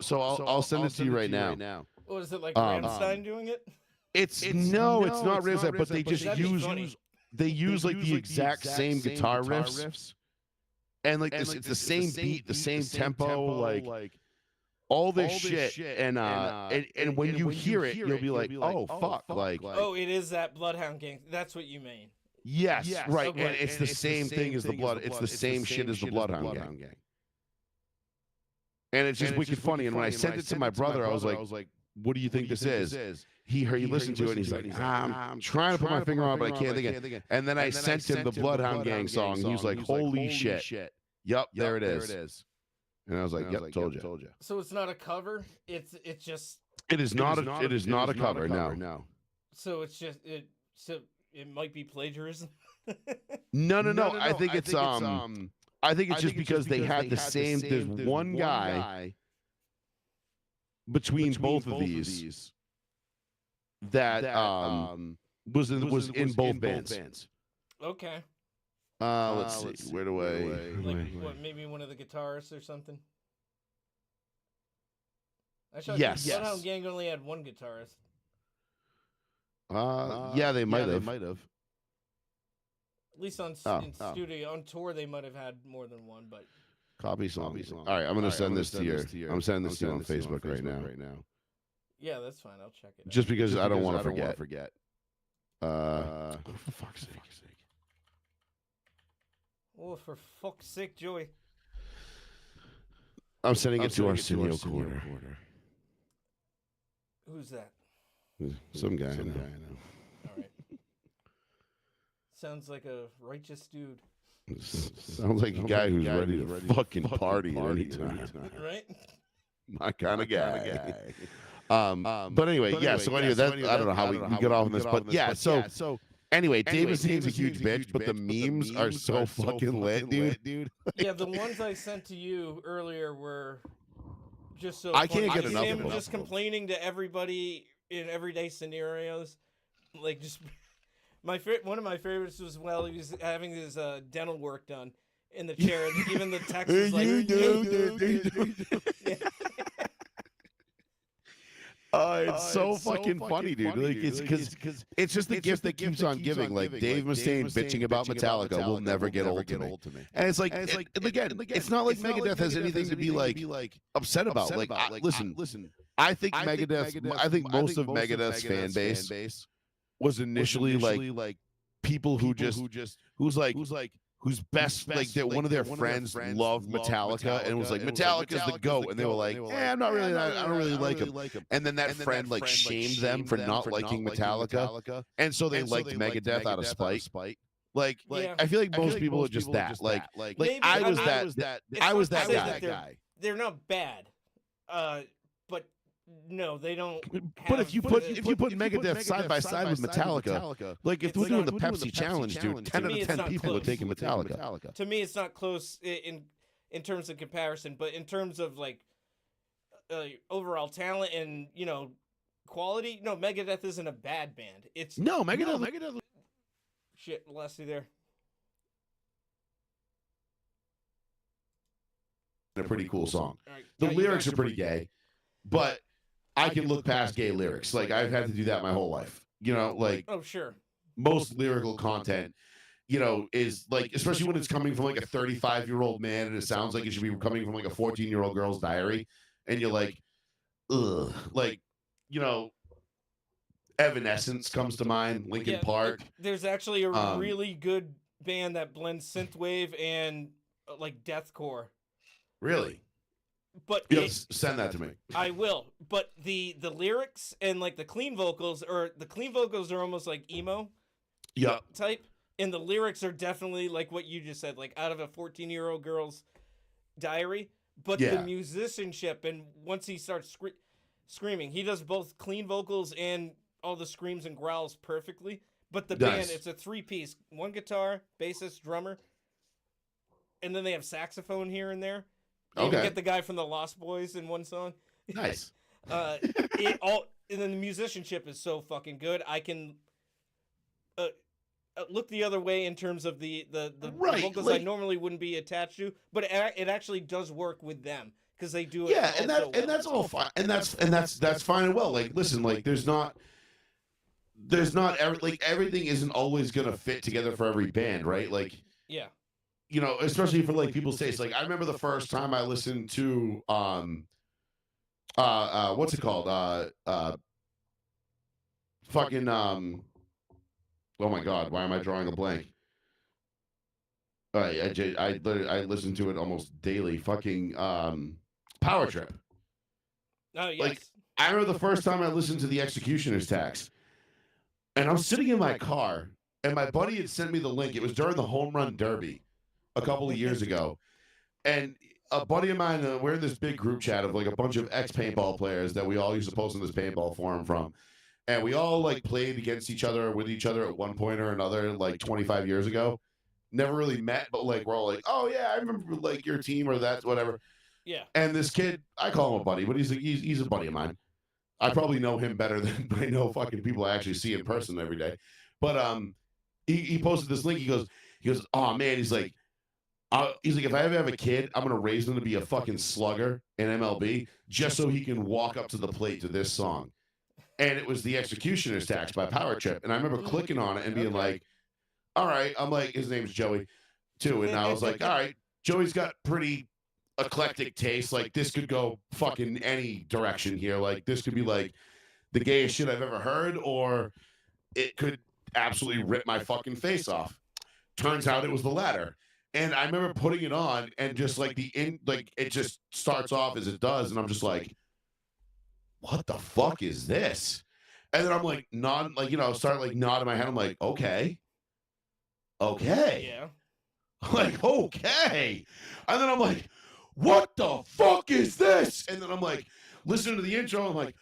So I'll send it to you right now. What is it, like Rammstein doing it? It's not Rammstein, but they just use. They use like the exact same guitar riffs, and like this, it's the same beat, the same tempo, like all this shit. And when you hear it, you'll be like, oh fuck, like oh, it is that Bloodhound Gang. That's what you mean. Yes, right. Okay. And it's the same thing as the Blood. It's the same shit as the Bloodhound Gang. And it's just wicked funny. And when I sent it to my brother, I was like, what do you think this is? He listened to it, and he's like, I'm trying to put my finger on it, but I can't think of it. And then I sent him the Bloodhound Gang song. He was like, holy shit. Yup, there it is. And I was like, yep, told you. So it's not a cover? It's just... It is not a cover, no. So it's just... It might be plagiarism? No. I think it's just because they had the same... There's one guy between both of these that was in both bands. Okay. Let's see. Where do I? Like what? Maybe one of the guitarists or something. Yes. Bloodhound Gang only had one guitarist. Yeah, they might have. At least in studio. On tour, they might have had more than one, but Copy song. All right, I'm gonna send this to your. I'm sending this to you on Facebook right now. yeah, that's fine. I'll check it out. Just because I don't want to forget. For fuck's sake. Oh, for fuck's sake, Joey. I'm sending it to our studio quarter. Who's that? Some guy I know. All right. Sounds like a righteous dude. Sounds like a guy who's ready to fucking party anytime. Right? My kind of guy. But anyway, yeah. So anyway, that I don't know how we get off on this, but yeah. So anywye, Dave Mustaine's a huge bitch, but the memes are so fucking lit, dude. Yeah, the ones I sent to you earlier were just so. I can't get enough him of them. just complaining to everybody in everyday scenarios, like just. One of my favorites was he was having his dental work done in the chair. Even the text was like, it's so fucking funny, dude. Like it's because it's just the gift that keeps on giving. Like Dave Mustaine bitching about Metallica will never get old to me. And it's like, again, it's not like Megadeth has anything to be like upset about. Like, listen, I think Megadeth. I think most of Megadeth's fan base was initially like people whose best like that one of their friends loved Metallica and was like Metallica's the GOAT, and they were like, I don't really like him. And then that friend like shamed them for not liking Metallica, and so they liked Megadeth out of spite. Like I feel like most people are just that. Like I was that guy. They're not bad, but no, they don't. But if you put Megadeth side by side with Metallica, like if we're doing the Pepsi challenge, dude, 10 out of 10 people are taking Metallica. To me, it's not close in terms of comparison, but in terms of like overall talent and quality, no, Megadeth isn't a bad band. It's Megadeth. Shit, Leslie there. A pretty cool song. Right. The lyrics are pretty gay, but I can look past gay lyrics. Like I've had to do that my whole life. Like oh sure, most lyrical content, is like, especially when it's coming from like a 35-year-old man and it sounds like it should be coming from like a 14-year-old girl's diary, and you're like, ugh, like Evanescence comes to mind, Linkin Park. There's actually a really good band that blends synthwave and like deathcore. Really? But send that to me. I will. But the lyrics and like the clean vocals are almost like emo type. And the lyrics are definitely like what you just said, like out of a 14-year-old girl's diary. But the musicianship, and once he starts screaming, he does both clean vocals and all the screams and growls perfectly. But the band, it's a 3-piece, one guitar, bassist, drummer, and then they have saxophone here and there. They even get the guy from the Lost Boys in one song. Nice. And then the musicianship is so fucking good. I can look the other way in terms of the vocals I normally wouldn't be attached to, but it actually does work with them because they do it. Yeah, and that's all fine, and that's fine and well. Like, listen, like there's not everything isn't always gonna fit together for every band, right? Like, yeah. Especially for like people say, it's like I remember the first time I listened to what's it called? Fucking oh my god, why am I drawing a blank? I listen to it almost daily. Fucking Power Trip. Oh yes. Like I remember the first time I listened to the Executioner's Tax, and I'm sitting in my car, and my buddy had sent me the link. It was during the Home Run Derby a couple of years ago, and a buddy of mine, we're in this big group chat of like a bunch of ex-paintball players that we all used to post in this paintball forum from, and we all like played against each other with each other at one point or another like 25 years ago. Never really met, but like we're all like, oh yeah, I remember like your team or that, whatever. Yeah. And this kid, I call him a buddy, but he's a buddy of mine. I probably know him better than I know fucking people I actually see in person every day. But he posted this link. He goes, oh man, he's like, if I ever have a kid, I'm gonna raise him to be a fucking slugger in MLB just so he can walk up to the plate to this song. And it was the Executioner's Tax by Power Trip. And I remember clicking on it and being like, all right. I'm like, his name's Joey too, and I was like, all right, Joey's got pretty eclectic taste. Like this could go fucking any direction here. Like this could be like the gayest shit I've ever heard, or it could absolutely rip my fucking face off. Turns out it was the latter. And I remember putting it on and just like like it just starts off as it does, and I'm just like, what the fuck is this? And then I'm like start like nodding my head. I'm like, okay, okay. Yeah. Like, okay. And then I'm like, what the fuck is this? And then I'm like, listening to the intro, I'm like,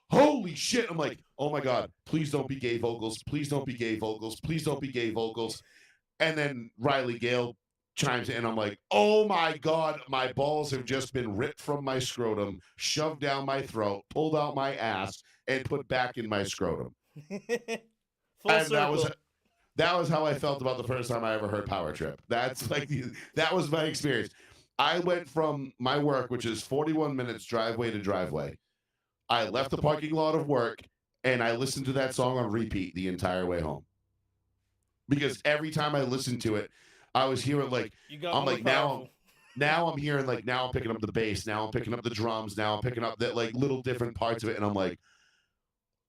holy shit. I'm like, oh my God, please don't be gay vocals. Please don't be gay vocals. Please don't be gay vocals. And then Riley Gale chimes in. I'm like, oh my God, my balls have just been ripped from my scrotum, shoved down my throat, pulled out my ass, and put back in my scrotum. Full and circle. that was how I felt about the first time I ever heard Power Trip. That's like that was my experience. I went from my work, which is 41 minutes driveway to driveway. I left the parking lot of work and I listened to that song on repeat the entire way home. Because every time I listened to it, I was hearing like I'm like now I'm hearing like now I'm picking up the bass, now I'm picking up the drums, now I'm picking up that like little different parts of it, and I'm like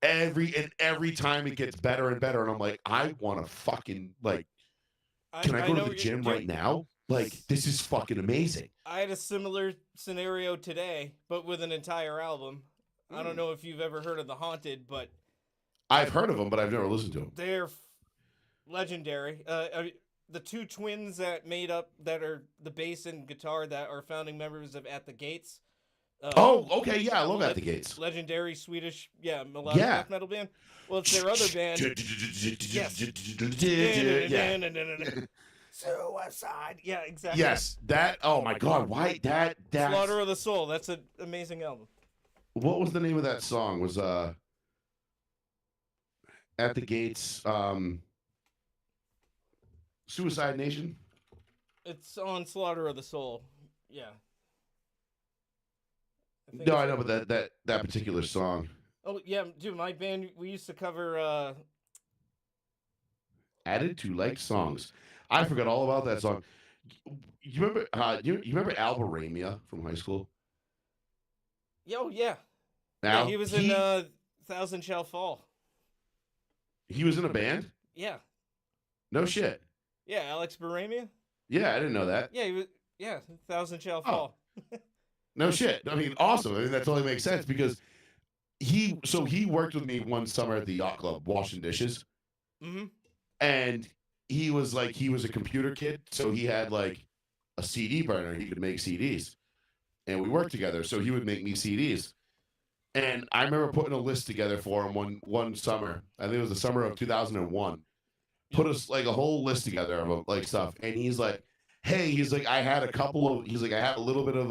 every time it gets better and better, and I'm like, I want to fucking like, can I go to the gym right now? Like, this is fucking amazing. I had a similar scenario today, but with an entire album. I don't know if you've ever heard of The Haunted, but I've heard of them, but I've never listened to them. They're legendary. The two twins that are the bass and guitar that are founding members of At the Gates. Okay, yeah, I love At the Gates. Legendary Swedish, melodic death metal band. Well, it's their other band. Suicide. Yeah, exactly. Yes, that. Oh my God, why that? Slaughter of the Soul. That's an amazing album. What was the name of that song? Was At the Gates, Suicide Nation? It's on Slaughter of the Soul. Yeah. I know, but that particular song. Oh yeah, dude, my band, we used to cover Added to Like Songs. I forgot all about that song. You remember you remember Albaramia from high school? Yo, yeah. Al, yeah, he was in Thousand Shall Fall. He was in a band? Yeah. No shit. Yeah, Alex Baramia? Yeah, I didn't know that. Yeah, he was Thousand Shall Fall. No shit. I mean, awesome. I mean, that totally makes sense because he worked with me one summer at the yacht club washing dishes. Mm-hmm. And he was a computer kid, so he had like a CD burner. He could make CDs. And we worked together, so he would make me CDs. And I remember putting a list together for him one summer. I think it was the summer of 2001. Put us like a whole list together of like stuff. And he's like, hey, he's like, I had a little bit of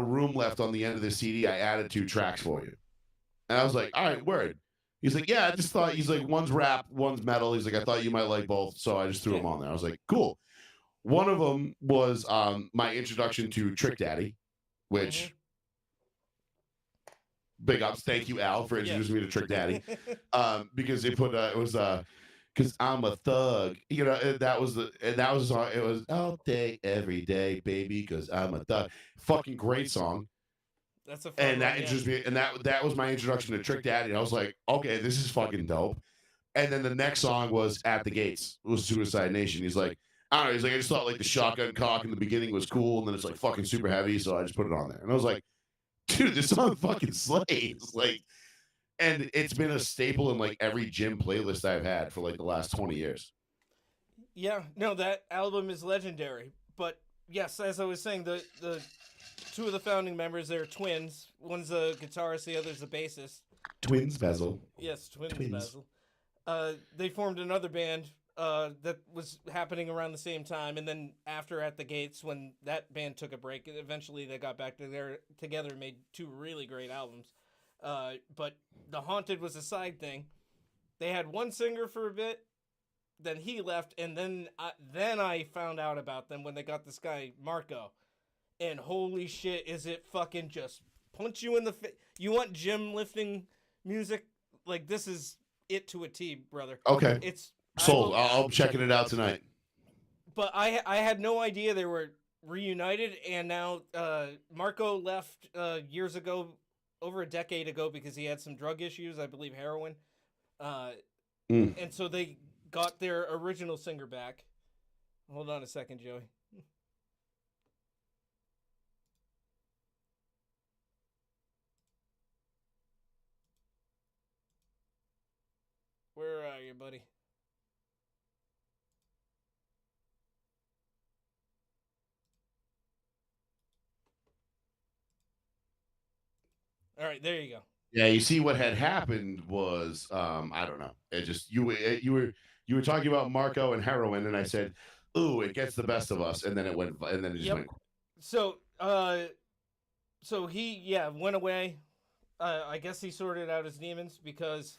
room left on the end of the CD. I added 2 tracks for you. And I was like, all right, word. He's like, yeah, I just thought, he's like, one's rap, one's metal. He's like, I thought you might like both. So I just threw them on there. I was like, cool. One of them was my introduction to Trick Daddy, which big ups. Thank you, Al, for introducing me to Trick Daddy. Because it was because I'm a thug. You know, that was the song. It was all day, every day, baby, because I'm a thug. Fucking great song. That's a fun and that introduced me, and that was my introduction to Trick Daddy. And I was like, okay, this is fucking dope. And then the next song was At the Gates. It was Suicide Nation. He's like, I don't know. He's like, I just thought like the shotgun cock in the beginning was cool, and then it's like fucking super heavy, so I just put it on there. And I was like, dude, this song fucking slays. Like, and it's been a staple in like every gym playlist I've had for like the last 20 years. Yeah, no, that album is legendary. But yes, as I was saying, the 2 of the founding members, they're twins. One's a guitarist, the other's a bassist. Twins Bezel. Yes, Twins. Bezel. They formed another band that was happening around the same time, and then after At the Gates, when that band took a break, eventually they got back together and made 2 really great albums. But The Haunted was a side thing. They had one singer for a bit, then he left, and then I found out about them when they got this guy Marco. And holy shit, is it fucking just punch you in the face. You want gym lifting music? Like, this is it to a T, brother. Okay. It's I Sold. will, I'm checking it out tonight. but I had no idea they were reunited, and now Marco left years ago, over a decade ago, because he had some drug issues, I believe heroin, uh, Mm. and so they got their original singer back. Hold on a second, Joey. Where are you, buddy? All right, there you go. Yeah, you see what had happened was I don't know. It just you were talking about Marco and heroin, and I said, "Ooh, it gets the best of us," and then it went, and then it just Yep. went. So, so he went away. I guess he sorted out his demons because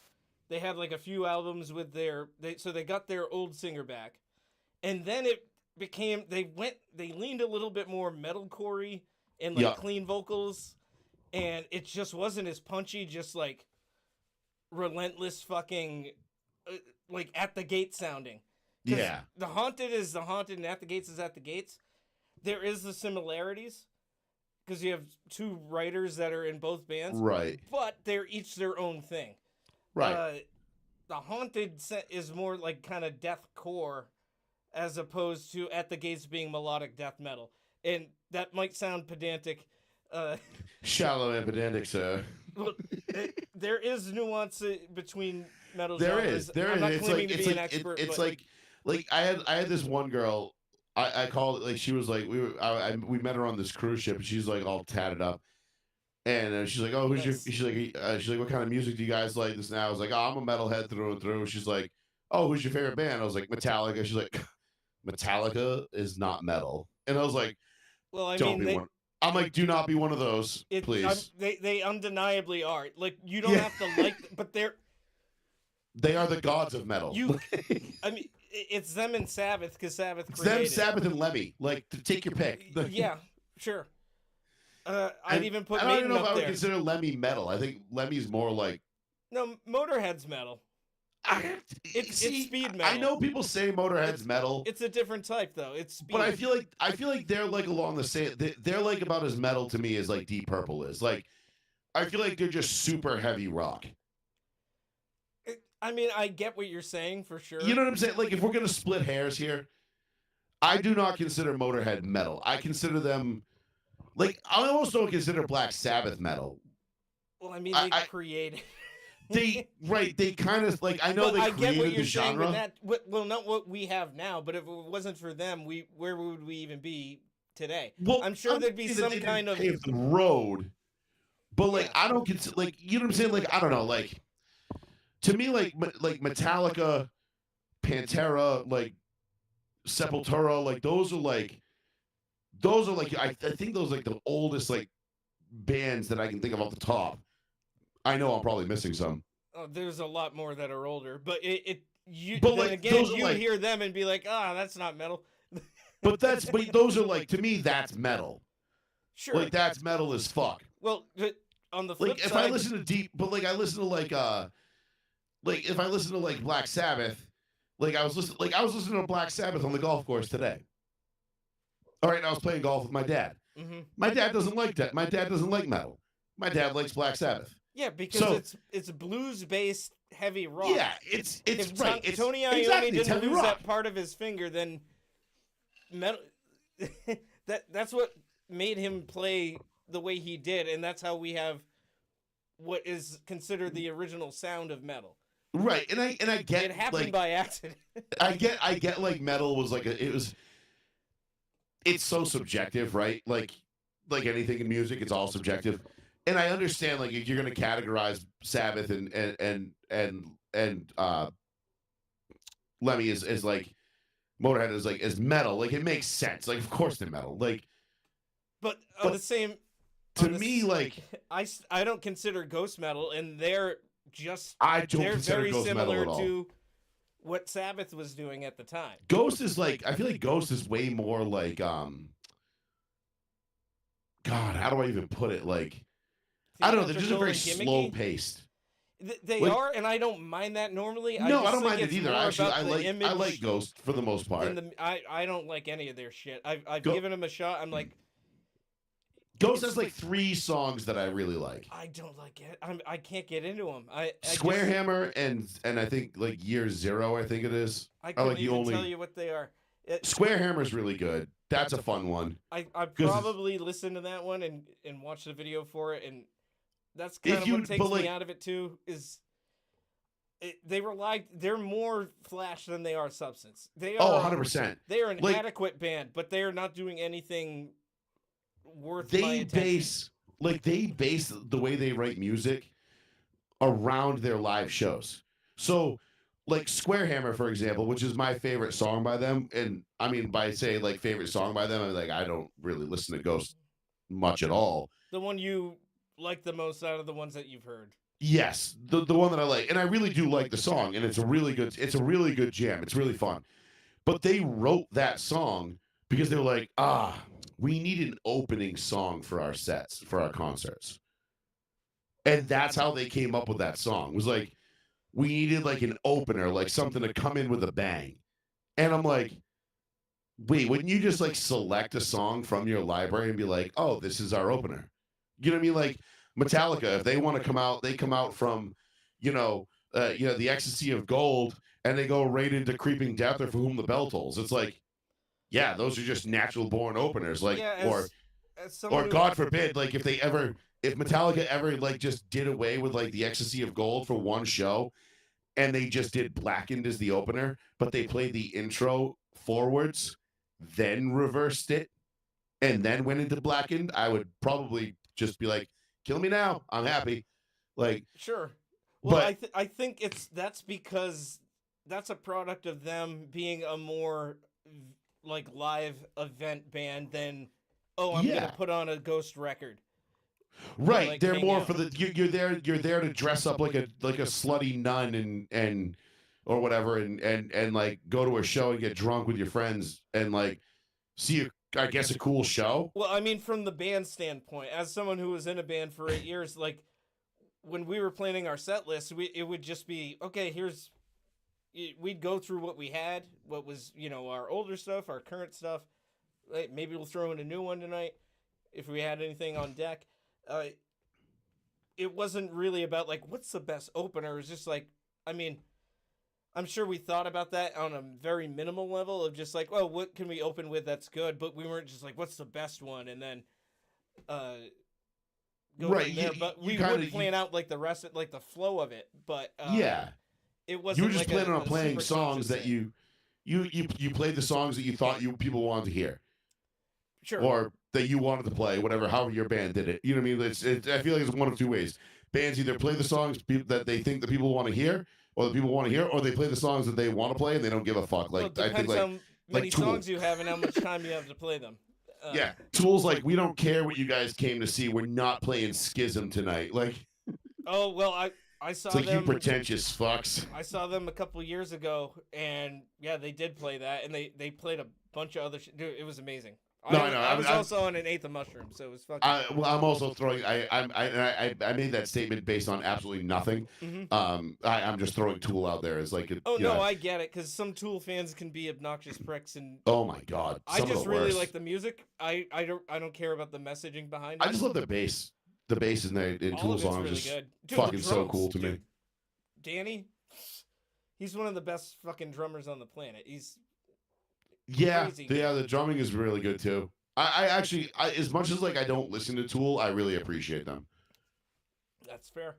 they had like a few albums with so they got their old singer back, and then it became they leaned a little bit more metalcore and like Yeah, clean vocals, and it just wasn't as punchy, just like relentless fucking like At the Gate sounding. Because yeah, the Haunted is the Haunted and At the Gates is At the Gates. There is the similarities because you have two writers that are in both bands, right, but they're each their own thing. right. The Haunted is more like kind of deathcore, as opposed to At the Gates being melodic death metal, and that might sound pedantic. Uh, Shallow and pedantic, sir. Well, there is nuance between metal There genres. is, there I'm is. not It's claiming like to be an expert, it's but like I had this one girl. I called it like she was like we met her on this cruise ship, and she's like all tatted up. And she's like, "Oh, who's your?" nice. She's like, "What kind of music do you guys like?" This now. I was like, "Oh, I'm a metalhead through and through." She's like, "Oh, who's your favorite band?" I was like, "Metallica." She's like, "Metallica is not metal." And I was like, Well, I "Don't mean, be one." I'm like, "Do not be one of those, please." they undeniably are. Like you don't Yeah, have to like, but they are the gods of metal. you. I mean, it's them and Sabbath because Sabbath It's them, created. Sabbath, and Lemmy. Like, take your pick. Yeah, sure. I'd And even put I don't even Maiden know if up I would there. consider Lemmy metal. I think Lemmy's more like. No, Motorhead's metal. It's speed metal. I know people say Motorhead's metal. It's a different type though. It's speed. But I feel like they're like along the same. They're like about as metal to me as like Deep Purple is. Like I feel like they're just super heavy rock. I mean, I get what you're saying for sure. You know what I'm saying? Like if we're gonna split hairs here, I do not consider Motorhead metal. I consider them like I almost don't consider Black Sabbath metal. Well, I mean, they created. They kind of like I know Well, they I get created what the you're saying, genre. but well, not what we have now. But if it wasn't for them, where would we even be today? Well, I'm sure there'd be some kind of paved the road. But like Yeah. I don't consider like you know what I'm saying? Like I don't know, like to me like Metallica, Pantera, like Sepultura, like those are like I think those are like the oldest like bands that I can think of off the top. I know I'm probably missing some. Oh, there's a lot more that are older, but you But then like again those are you like hear them and be like, that's not metal. but those are like to me that's metal. Sure. Like that's metal as fuck. Well, on the flip Like if side, I listen to deep but like I listen to like if I listen to like Black Sabbath, like I was listening to Black Sabbath on the golf course today. All right, I was playing golf with my dad. mm-hmm. My dad doesn't like that. My dad doesn't like metal. My dad likes Black Sabbath. Yeah, because So- it's blues based heavy rock. Yeah, it's If right. It's Tony Iommi exactly, it's didn't heavy lose rock. that part of his finger, then metal. That's what made him play the way he did, and that's how we have what is considered the original sound of metal. Right, and I get It happened like by accident. I get like metal was like it's so subjective, right? Like anything in music, it's all subjective. And I understand like if you're gonna categorize Sabbath and Lemmy is like Motorhead is like as metal, like it makes sense. Like of course they're metal. Like But on the same, to on the me, s- like I don't consider ghost metal, and they're I don't they're consider very Ghost metal similar at all. to what Sabbath was doing at the time. Ghost is like I feel like Ghost is way more like God, how do I even put it? Like I don't know, they're just a very Theatrical and slow gimmicky. paced. They Like, are, and I don't mind that normally. I no, just I don't think mind it it's either. more Actually, about the image I like Ghost for the most part. than the. I don't like any of their shit. I've Go, given them a shot. I'm like, Ghost has like 3 songs that I really like. I don't like it. I can't get into them. I Square just Hammer and I think like Year Zero, I think it is. I I couldn't like the even tell only you what they are. Square Hammer's really good. That's a fun one. I Because probably listened to that one and watched the video for it, and that's kind if of you, what takes but me like, out of it too. They're more Flash than they are Substance. They oh, are 100%. they are an Like, adequate band, but they are not doing anything worth my they attention. they base the way they write music around their live shows. So, like Square Hammer, for example, which is my favorite song by them, and I mean by say like favorite song by them, I'm like I don't really listen to Ghost much at all. The one you like the most out of the ones that you've heard. Yes, the one that I like, and I really do like the song, and it's a really good jam. It's really fun. But they wrote that song because they were like, we need an opening song for our sets, for our concerts. And that's how they came up with that song. It was like, we needed like an opener, like something to come in with a bang. And I'm like, wait, wouldn't you just like select a song from your library and be like, oh, this is our opener? You know what I mean? Like Metallica, if they want to come out, they come out from, the Ecstasy of Gold, and they go right into Creeping Death or For Whom the Bell Tolls. It's like, yeah, those are just natural born openers. Like, Yeah, or God forbid, like if Metallica ever like just did away with like the Ecstasy of Gold for one show, and they just did Blackened as the opener, but they played the intro forwards, then reversed it, and then went into Blackened, I would probably just be like, kill me now, I'm happy. Like, sure. Well, but I think that's because that's a product of them being a more like live event band than I'm yeah, gonna put on a Ghost record. right. Like, They're hang more out. for the you're there to dress up like a slutty nun and or whatever and like go to a show and get drunk with your friends and like see I guess a cool show. Well, I mean, from the band standpoint, as someone who was in a band for 8 years, like when we were planning our set list, it would just be okay. We'd go through what we had, what was our older stuff, our current stuff. Maybe we'll throw in a new one tonight if we had anything on deck. It wasn't really about like what's the best opener. It was just like, I mean, I'm sure we thought about that on a very minimal level of just like, well, what can we open with that's good? But we weren't just like, what's the best one? And then go Right, from there. But we kinda- would plan out like the rest of like the flow of it. But Yeah, it wasn't. you were just like planning on a playing super songs conscious that thing. you played the songs that you thought people wanted to hear. Sure. Or that you wanted to play, however your band did it. You know what I mean? I feel like it's one of two ways. Bands either play the songs that they think the people want to hear, or the people want to hear, or they play the songs that they want to play and they don't give a fuck. Well, Like it I think, depends like how many Tool. songs you have and how much time you have to play them. Yeah, Tool's like, we don't care what you guys came to see. We're not playing Schism tonight. Like, Oh well, I saw it's like them. you pretentious fucks. I saw them a couple years ago, and yeah, they did play that, and they played a bunch of other shit. Dude, it was amazing. No, I know. I was also on an eighth of mushroom, so it was fucking. I'm also throwing. I made that statement based on absolutely nothing. I'm just throwing Tool out there as like. I get it, because some Tool fans can be obnoxious pricks, and oh my god, I just really worst. like the music. I don't care about the messaging behind it. I just love the bass. The bass in Tool songs really is good. Dude, fucking the so drums, cool to me. Danny, he's one of the best fucking drummers on the planet. He's yeah, crazy. The drumming is really good too. I actually, as much as like I don't listen to Tool, I really appreciate them. That's fair.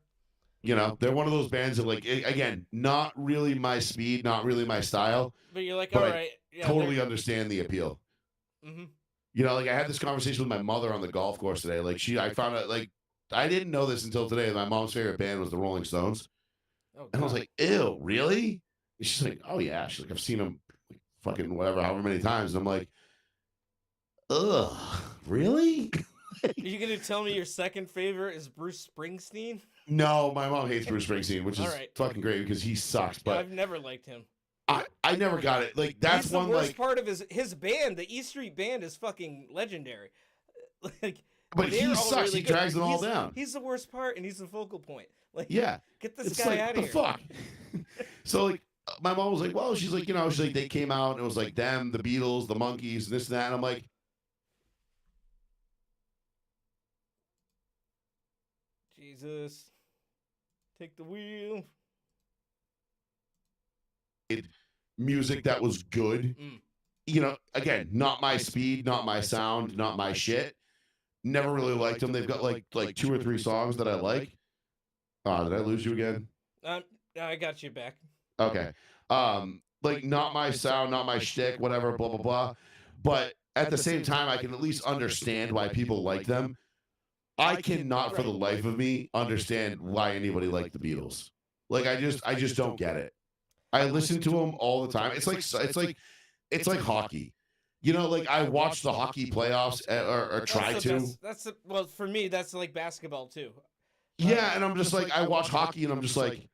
You know, they're one of those bands that, like, again, not really my speed, not really my style. But you're like, but all I right, yeah, totally understand the appeal. Mm-hmm. You know, like I had this conversation with my mother on the golf course today. Like I found out, like, I didn't know this until today. My mom's favorite band was the Rolling Stones, and I was like, ew, really? And she's like, oh yeah. She's like, I've seen them, like, fucking whatever, however many times. And I'm like, ugh, really? Are you gonna tell me your second favorite is Bruce Springsteen? No, my mom hates Bruce Springsteen, which is right. fucking great because he sucks. But I've never liked him. I never got it. Like that's He's the one worst like part of his band. The E Street Band is fucking legendary. Like But They're he all sucks. really He good. drags them all He's- down. He's the worst part, and he's the focal point. Like, Yeah. get this It's guy like, out the of here. fuck? So, like, my mom was like, well, she's like, she's like, they came out and it was like them, the Beatles, the Monkees, this and that. And I'm like, Jesus, take the wheel. music that was good. Again, not my speed, not my sound, not my shit. Never really liked them. They've got like 2 or 3 songs that I like. Did I lose you again? I got you back. Okay. Like not my sound, not my shtick, whatever, blah blah blah. But at the same time, I can at least understand why people like them. I cannot, for the life of me, understand why anybody liked the Beatles. Like I just don't get it. I listen to them all the time. It's like hockey. Like I watch the hockey playoffs or try to. Well, for me, that's like basketball too. Yeah, and I'm just like, I watch hockey and I'm just like,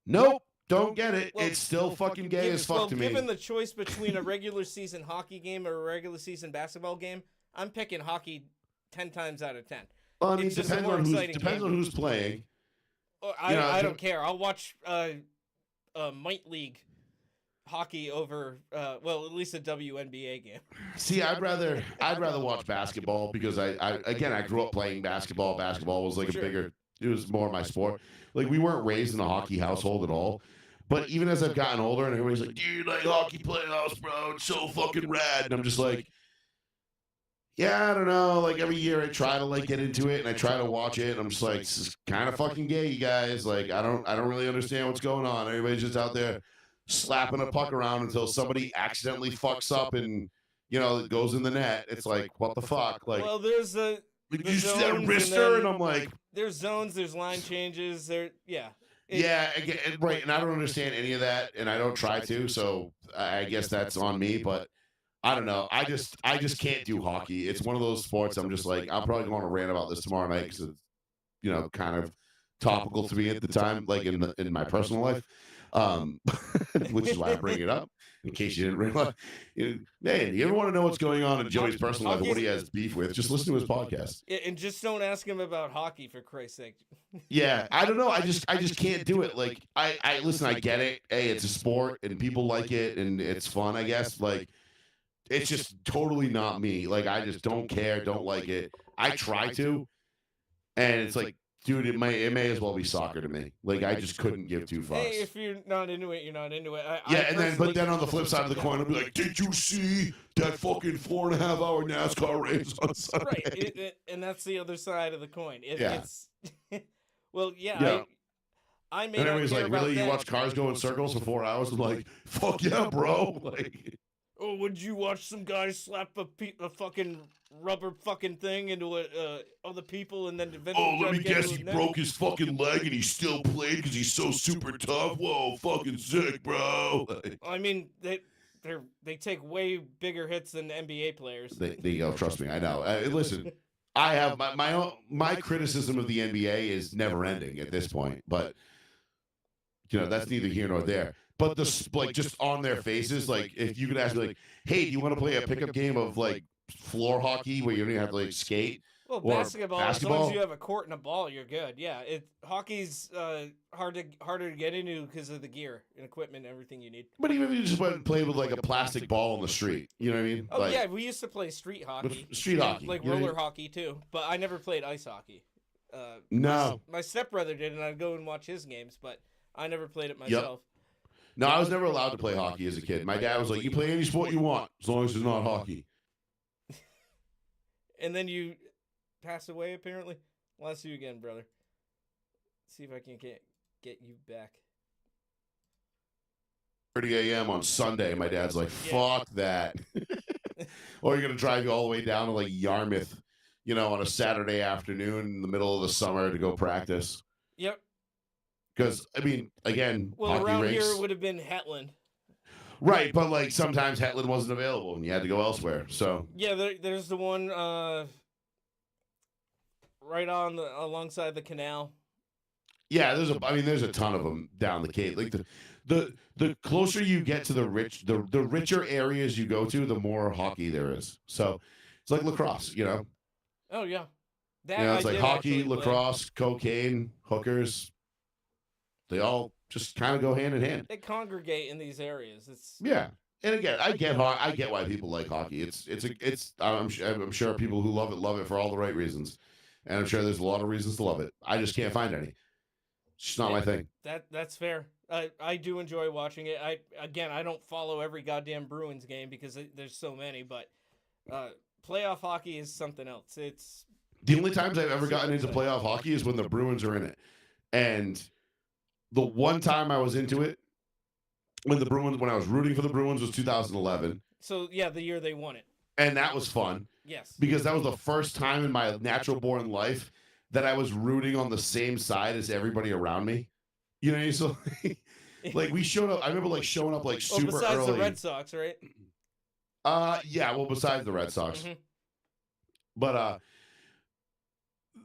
nope, don't get it. It's still fucking gay as fuck to me. Given the choice between a regular season hockey game or a regular season basketball game, I'm picking hockey 10 times out of 10. Well, I mean, it depends on who's playing. I don't care. I'll watch Mite League hockey over at least a WNBA game. See, I'd rather watch basketball because I grew up playing basketball. Basketball was like it was more my sport. Like we weren't raised in a hockey household at all. But even as I've gotten older and everybody's like, dude, like hockey playoffs, bro, it's so fucking rad. And I'm just like, yeah, I don't know. Like every year I try to like get into it and I try to watch it. And I'm just like, this is kind of fucking gay, you guys. Like I don't really understand what's going on. Everybody's just out there slapping a puck around until somebody accidentally fucks up and it goes in the net. It's like, what the fuck? Like, well, there's you see that wrister, and I'm like, there's zones, there's line changes, right. And I don't understand any of that, and I don't try to. So I guess that's on me, but. I don't know. I just can't do hockey. It's one of those sports. I'm just like, I'm probably going to rant about this tomorrow night because it's, kind of topical to me at the time, like in my personal life, which is why I bring it up in case you didn't realize. Man, you ever want to know what's going on in Joey's personal life, or what he has beef with? Just listen to his podcast. And just don't ask him about hockey, for Christ's sake. Yeah, I don't know. I just can't do it. Like I listen. I get it. Hey, it's a sport and people like it and it's fun. I guess like. It's just totally not me. Like, I just don't care, don't like it. I try to, and it's like, dude, it may as well be soccer to me. Like, I just couldn't give 2 fucks. Hey, if you're not into it, you're not into it. But then on the flip side of the coin, I'll be like, did you see that fucking 4.5-hour NASCAR race on Sunday? Right, and that's the other side of the coin. It's well, yeah. I and everybody's like, really? You watch cars go in circles for 4 hours? I'm like, fuck yeah, bro. Like. Oh, would you watch some guys slap a fucking rubber fucking thing into other people and then eventually? Oh, let me guess, he broke his fucking leg and he still played because he's so super tough. Whoa, fucking sick, bro. I mean, they take way bigger hits than NBA players. They go, trust me, I know. Listen, I have my criticism of the NBA is never ending at this point, but that's neither here nor there. But just on their faces, like if you could ask me, like, hey, do you want to play a pickup game of like floor hockey where you don't even have to like skate? Well, basketball, as long as you have a court and a ball, you're good. Yeah, hockey's harder to get into because of the gear and equipment and everything you need. But even if you just went and played with like a plastic ball on the street, you know what I mean? Oh yeah, we used to play street hockey. Hockey, like roller hockey too. But I never played ice hockey. No, my stepbrother did, and I'd go and watch his games, but I never played it myself. Yep. No, I was never allowed to play hockey as a kid. My dad was like, you play any sport you want, as long as it's not hockey. And then you pass away, apparently. Well, I'll see you again, brother. See if I can get you back. 30 a.m. on Sunday, my dad's like, fuck that. Or you're going to drive you all the way down to like Yarmouth, on a Saturday afternoon in the middle of the summer to go practice. Yep. Because, I mean, again, well, around here it would have been Hetland. Right, but like sometimes Hetland wasn't available and you had to go elsewhere. So yeah, there's the one right alongside the canal. Yeah, there's a ton of them down the Cape. Like the closer you get to the richer areas you go to, the more hockey there is. So it's like lacrosse, Oh yeah, You that know, I it's like did hockey, actually play. lacrosse, cocaine, hookers. They all just kind of go hand in hand. They congregate in these areas. It's Yeah. And again, I get why people like hockey. I'm sure people who love it for all the right reasons, and I'm sure there's a lot of reasons to love it. I just can't find any. It's just not my thing. that's fair. I do enjoy watching it. I don't follow every goddamn Bruins game because there's so many, but playoff hockey is something else. It's The only times I've ever super gotten into exciting. playoff hockey is when the Bruins are in it. And the one time I was into it when I was rooting for the Bruins was 2011, So yeah, the year they won it. and that was fun Yes. because that was the first time in my natural born life that I was rooting on the same side as everybody around me. You know, so like we showed up. I remember like showing up like Well, super besides early. the Red Sox, right? Yeah. Well, besides the Red Sox, Mm-hmm. but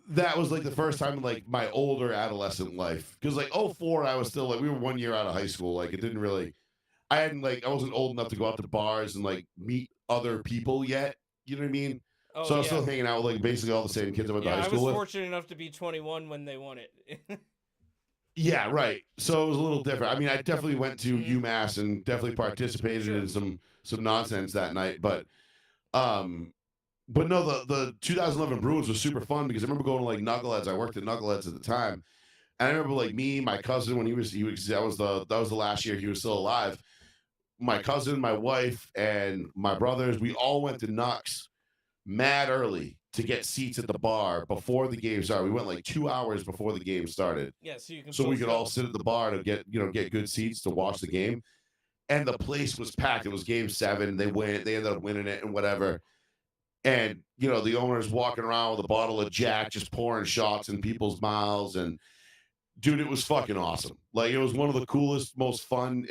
that was like the first time in like my older adolescent life because like '04 I was still like we were 1 year out of high school. Like it didn't really. I wasn't old enough to go out to bars and like meet other people yet. You know what I mean? Oh, So I was yeah. still hanging out with like basically all the same kids I went to Yeah, high I school was with. fortunate enough to be 21 when they won it. Yeah, right. So it was a little different. I mean, I definitely went to Mhm. UMass and definitely participated Sure. in some nonsense that night, um but no, the 2011 Bruins was super fun because I remember going to like Knuckleheads. I worked at Knuckleheads at the time. And I remember like me, my cousin when he was that was the last year he was still alive. My cousin, my wife, and my brothers, we all went to Nux mad early to get seats at the bar before the game started. We went like 2 hours before the game started, Yeah, so you can so still we could all sit at the bar to get good seats to watch the game. And the place was packed. It was Game 7. They ended up winning it and whatever. And the owner's walking around with a bottle of Jack, just pouring shots in people's mouths. And dude, it was fucking awesome. Like it was one of the coolest, most fun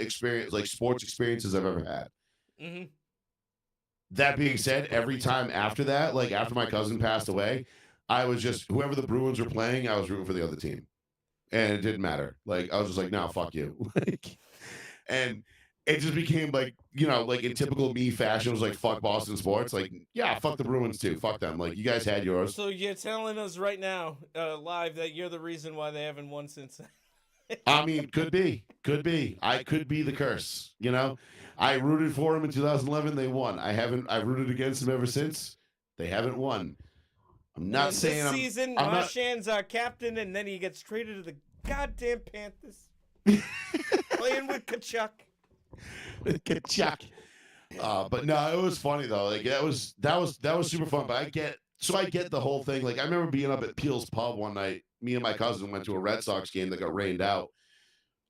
sports experiences I've ever had. Mm-hmm. That being said, every time after that, like after my cousin passed away, I was just whoever the Bruins were playing, I was rooting for the other team, and it didn't matter. Like I was just like, no, fuck you. And it just became like like in typical me fashion, it was like fuck Boston sports. Like yeah, fuck the Bruins too. Fuck them. Like you guys had yours. So you're telling us right now, live, that you're the reason why they haven't won since. I mean, could be. I could be the curse. I rooted for them in 2011. They won. I've rooted against them ever since. They haven't won. I'm not saying this season, I'm not. Marchand's our captain, and then he gets traded to the goddamn Panthers, playing with Kachuk. With Kachuk. But no, it was funny though. Like that was super fun. But I get the whole thing. Like I remember being up at Peel's Pub one night. Me and my cousin went to a Red Sox game that got rained out.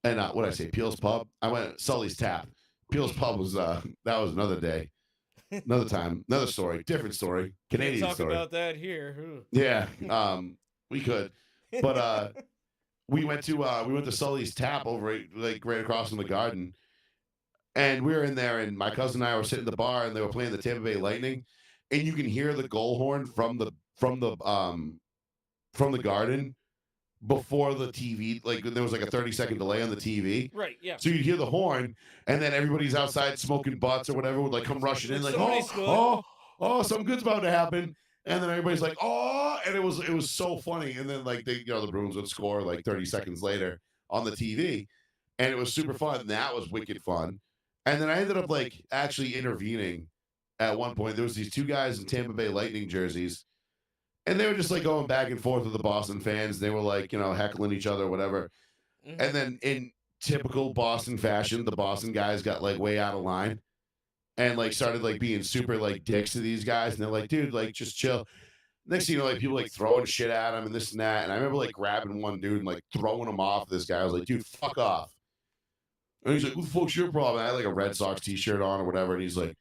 And what did I say? Peel's Pub. I went Sully's Tap. Peel's Pub was that was another day, another time, another story, different story, Canadian Can't talk story. about that here. Yeah, we could, but we went to Sully's Tap over like right across from the Garden, and we were in there, and my cousin and I were sitting at the bar, and they were playing the Tampa Bay Lightning, and you can hear the goal horn from the Garden before the TV, like there was like a 30-second delay on the TV. Right, yeah. So you'd hear the horn, and then everybody's outside smoking butts or whatever would like come rushing in, like, oh, something good's about to happen. And then everybody's like, oh, and it was so funny. And then like the Bruins would score like 30 seconds later on the TV, and it was super fun. And that was wicked fun. And then I ended up like actually intervening at one point. There was these two guys in Tampa Bay Lightning jerseys. And they were just like going back and forth with the Boston fans. They were like, heckling each other or whatever. Mm-hmm. And then in typical Boston fashion, the Boston guys got like way out of line and like started like being super like dicks to these guys. And they're like, dude, like just chill. Next thing you know, like people like throwing shit at them and this and that. And I remember like grabbing one dude and like throwing him off this guy. I was like, dude, fuck off. And he's like, who the fuck's your problem? And I had like a Red Sox t-shirt on or whatever. And he's like,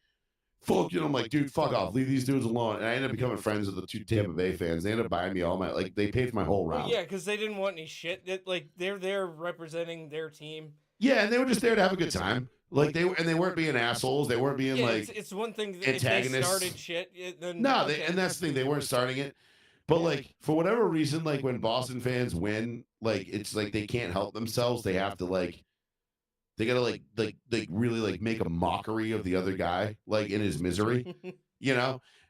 fuck you. I'm like, dude, fuck off. Leave these dudes alone. And I ended up becoming friends with the two Tampa Bay fans. They ended up buying me all my, like, they paid for my whole round. Well, yeah, because they didn't want any shit. Like, they're there representing their team. Yeah, and they were just there to have a good time. Like, they weren't being assholes. They weren't being, like, it's one thing that antagonists. If they started shit, then... No, and that's the thing. They weren't starting it. But, like, for whatever reason, like, when Boston fans win, like, it's like they can't help themselves. They have to, like, they gotta like really like make a mockery of the other guy, like in his misery,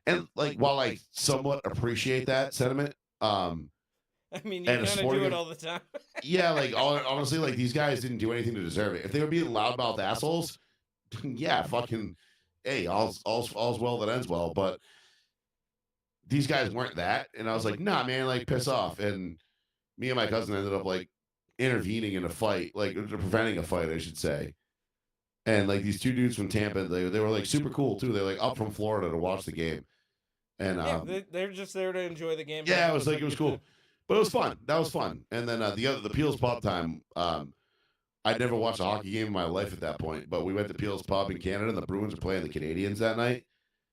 And like, while I somewhat appreciate that sentiment, I mean, you and a kind of do sporting, it all the time. yeah, like honestly, like these guys didn't do anything to deserve it. If they were being loudmouth assholes, yeah, fucking, hey, all's well that ends well. But these guys weren't that, and I was like, nah, man, like piss off. And me and my cousin ended up like intervening in a fight, like preventing a fight, I should say. And like these two dudes from Tampa, they were like super cool too. They're like up from Florida to watch the game, and Yeah, they're just there to enjoy the game. yeah, it was like it was cool, but it was fun. That was fun. And then the Peel's Pub time. I'd never watched a hockey game in my life at that point, but we went to Peel's Pub in Canada, and the Bruins were playing the Canadians that night.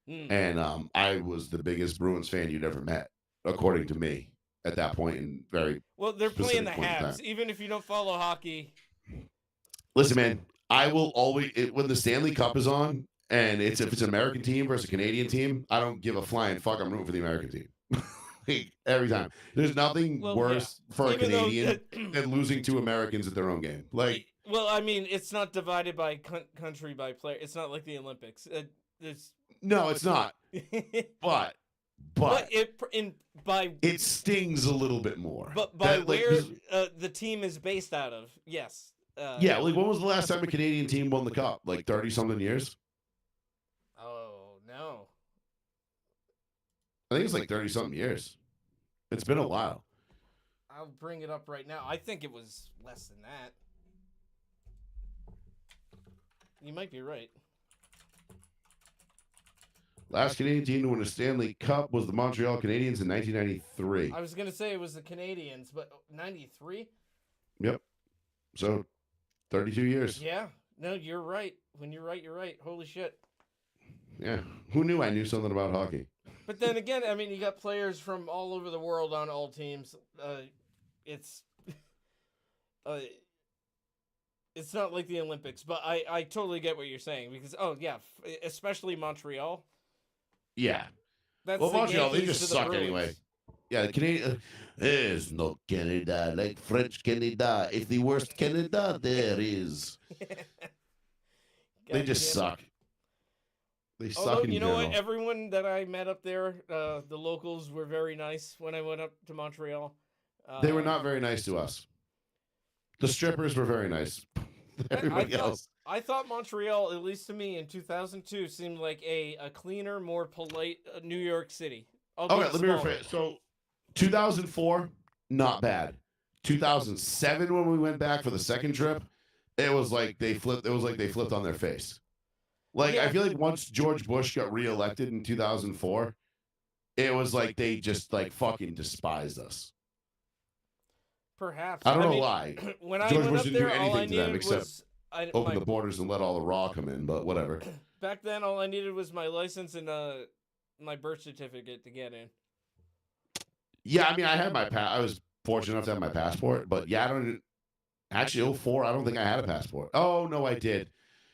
And I was the biggest Bruins fan you'd ever met, according to me, at that point in very well. They're playing the specific point in Habs, time. even if you don't follow hockey. Listen, man, I will always when the Stanley Cup is on, and if it's an American team versus a Canadian team, I don't give a flying fuck. I'm rooting for the American team. Like, every time. There's nothing worse for a Even though, Canadian than losing to Americans at their own game. Like, well, I mean, it's not divided by country by player. It's not like the Olympics. no, it's not. But it stings a little bit more. But by where the team is based out of, yes. Yeah, like when was the last time a Canadian team won the cup? Like 30-something years? Oh, no. I think it's like 30-something years. It's been a while. I'll bring it up right now. I think it was less than that. You might be right. Last Canadian team to win a Stanley Cup was the Montreal Canadiens in 1993. I was going to say it was the Canadians, but 93? Yep. So 32 years. Yeah. No, you're right. When you're right, you're right. Holy shit. Yeah. Who knew I knew something about hockey? But then again, I mean, you got players from all over the world on all teams. It's it's not like the Olympics, but I totally get what you're saying because especially Montreal. Yeah. That's well, the Montreal, they Yankees just to the suck Bruins. anyway. Yeah, the Canadian. There's no Canada like French Canada. It's the worst Canada there is. They just suck. They suck. Although, in you know general. what? Everyone that I met up there, the locals were very nice when I went up to Montreal. They were not very nice to us. The strippers were very nice. Everybody else. I thought Montreal, at least to me, in 2002, seemed like a cleaner, more polite New York City. Okay, let me rephrase. So, 2004, not bad. 2007, when we went back for the second trip, it was like they flipped. It was like they flipped on their face. Like, I feel like once George Bush got reelected in 2004, it was like they just like fucking despised us. Perhaps. I don't know why. When George I went Bush up didn't there, do all I anything to them needed except was open the borders and let all the raw come in. But whatever. Back then, all I needed was my license and my birth certificate to get in. Yeah, I mean, I had I was fortunate enough to have my passport, but yeah, I don't. Actually, 04, I don't think I had a passport. Oh no, I did,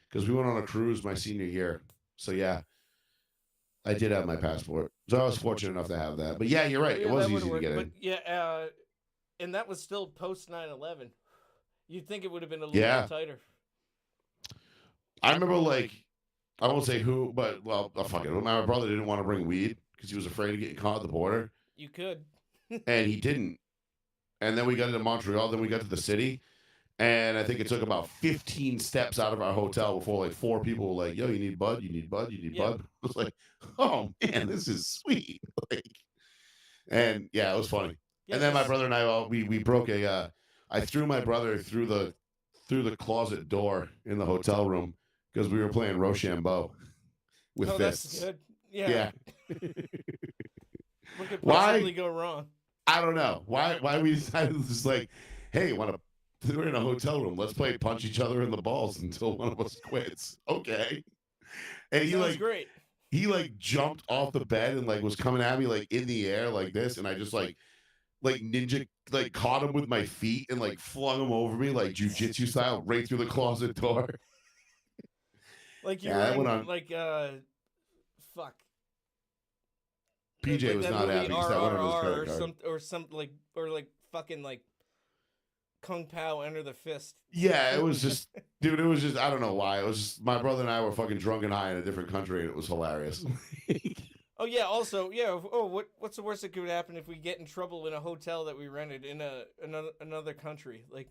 because we went on a cruise my senior year. So yeah, I did have my passport. So I was fortunate enough to have that. But yeah, you're right. Yeah, it was easy to get in. But yeah, and that was still post 9/11. You'd think it would have been a little bit tighter. I remember, like, I won't say who, but well, fuck it. My brother didn't want to bring weed because he was afraid of getting caught at the border. You could. And he didn't. And then we got into Montreal. Then we got to the city. And I think it took about 15 steps out of our hotel before like 4 people were like, yo, you need bud? You need bud? You need bud? I was like, oh, man, this is sweet. Like, and yeah, it was funny. And then my brother and I, we broke I threw my brother through the closet door in the hotel room because we were playing Rochambeau with fists. That's good. Yeah. What could possibly go wrong? I don't know. Why we decided this like, hey, we're in a hotel room. Let's play punch each other in the balls until one of us quits. Okay. And he Sounds great. He like jumped off the bed and like was coming at me like in the air like this, and I just like ninja like caught him with my feet and like flung him over me like jujitsu style right through the closet door. Like you were in, like fuck. PJ like was that not movie happy. He's got one of his RRR credit card. or like fucking like Kung Pao Enter the Fist. Yeah, it was just, dude. It was just, I don't know why. It was just, my brother and I were fucking drunk and high in a different country, and it was hilarious. Oh yeah. Also, yeah. Oh, what's the worst that could happen if we get in trouble in a hotel that we rented in another country? Like,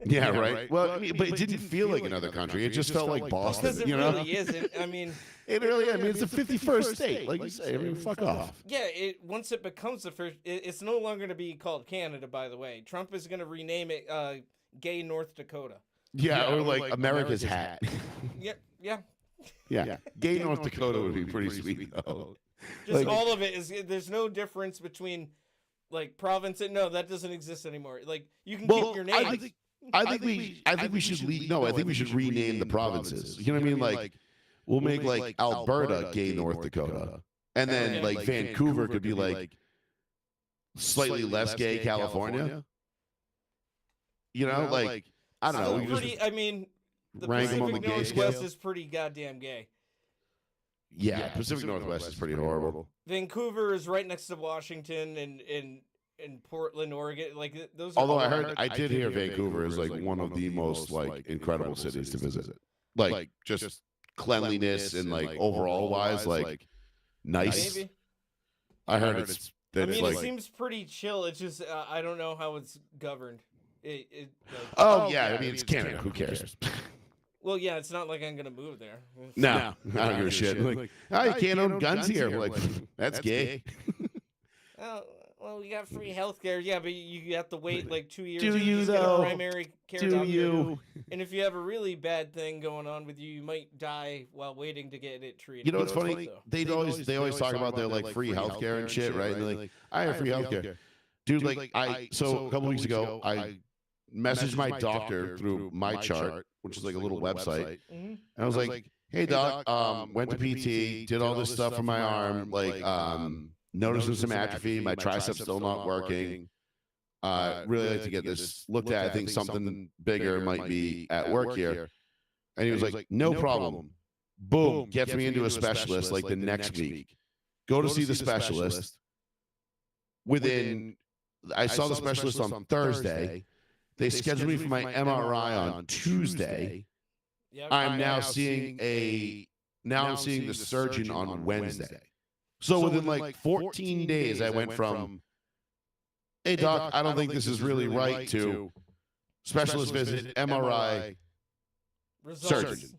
Yeah, right. Well, I mean, but it didn't feel like another country. It just felt like Boston. because it you know, really isn't. I mean, it really. I mean, it's the 51st state, like you say. I mean, fuck off. yeah. Once it becomes the first, it's no longer going to be called Canada. By the way, Trump is going to rename it Gay North Dakota. Yeah, or like America's hat. Yeah, yeah. Yeah, Gay North Dakota would be pretty sweet though. Just Like- all of it is. There's no difference between like province. No, that doesn't exist anymore. Like you can keep your name. I think we should I think we should rename the provinces. You know what I mean? Like we'll make like Alberta Gay North Dakota, and then like Vancouver could be like slightly less gay California. You know, like I don't know. Still We just pretty. I mean, the rank 'em on Pacific the gay Northwest scale. is pretty goddamn gay. yeah, Pacific Northwest is pretty horrible. Vancouver is right next to Washington and Portland, Oregon. Like those. Although I did hear Vancouver is like one of the most like incredible cities to visit. Like just cleanliness and like overall wise, like nice. Maybe. I heard it's. I It's mean, like, it seems pretty chill. It's just I don't know how it's governed. Like, oh yeah, I mean it's Canada. Who cares? well, yeah, it's not like I'm gonna move there. No, I don't give a shit. Like, oh, you can't own guns here. Like, that's gay. Oh, well, we got free healthcare. Yeah, but you have to wait like 2 years. Do to you just get a though? primary care Do doctor. you? And if you have a really bad thing going on with you, you might die while waiting to get it treated. You know what's funny? though. They always talk about their like free healthcare and shit, right? And they're like, I have free healthcare, dude. Like so a couple weeks ago, I messaged my doctor through my chart, which is like a little website, and I was like, hey doc, went to PT, did all this stuff for my arm, like noticing some atrophy, my triceps still not working. Really like to get this looked at. I think something bigger might be at work here. And he was like, no problem. Boom, gets me into a specialist like the next week. Go to see the specialist. I saw the specialist on Thursday. They scheduled me for my MRI on Tuesday. Yep. I'm now seeing the surgeon on Wednesday. So within like 14 days, I went from, hey doc, I don't think this is really right, to specialist visit, MRI, Results. surgeon.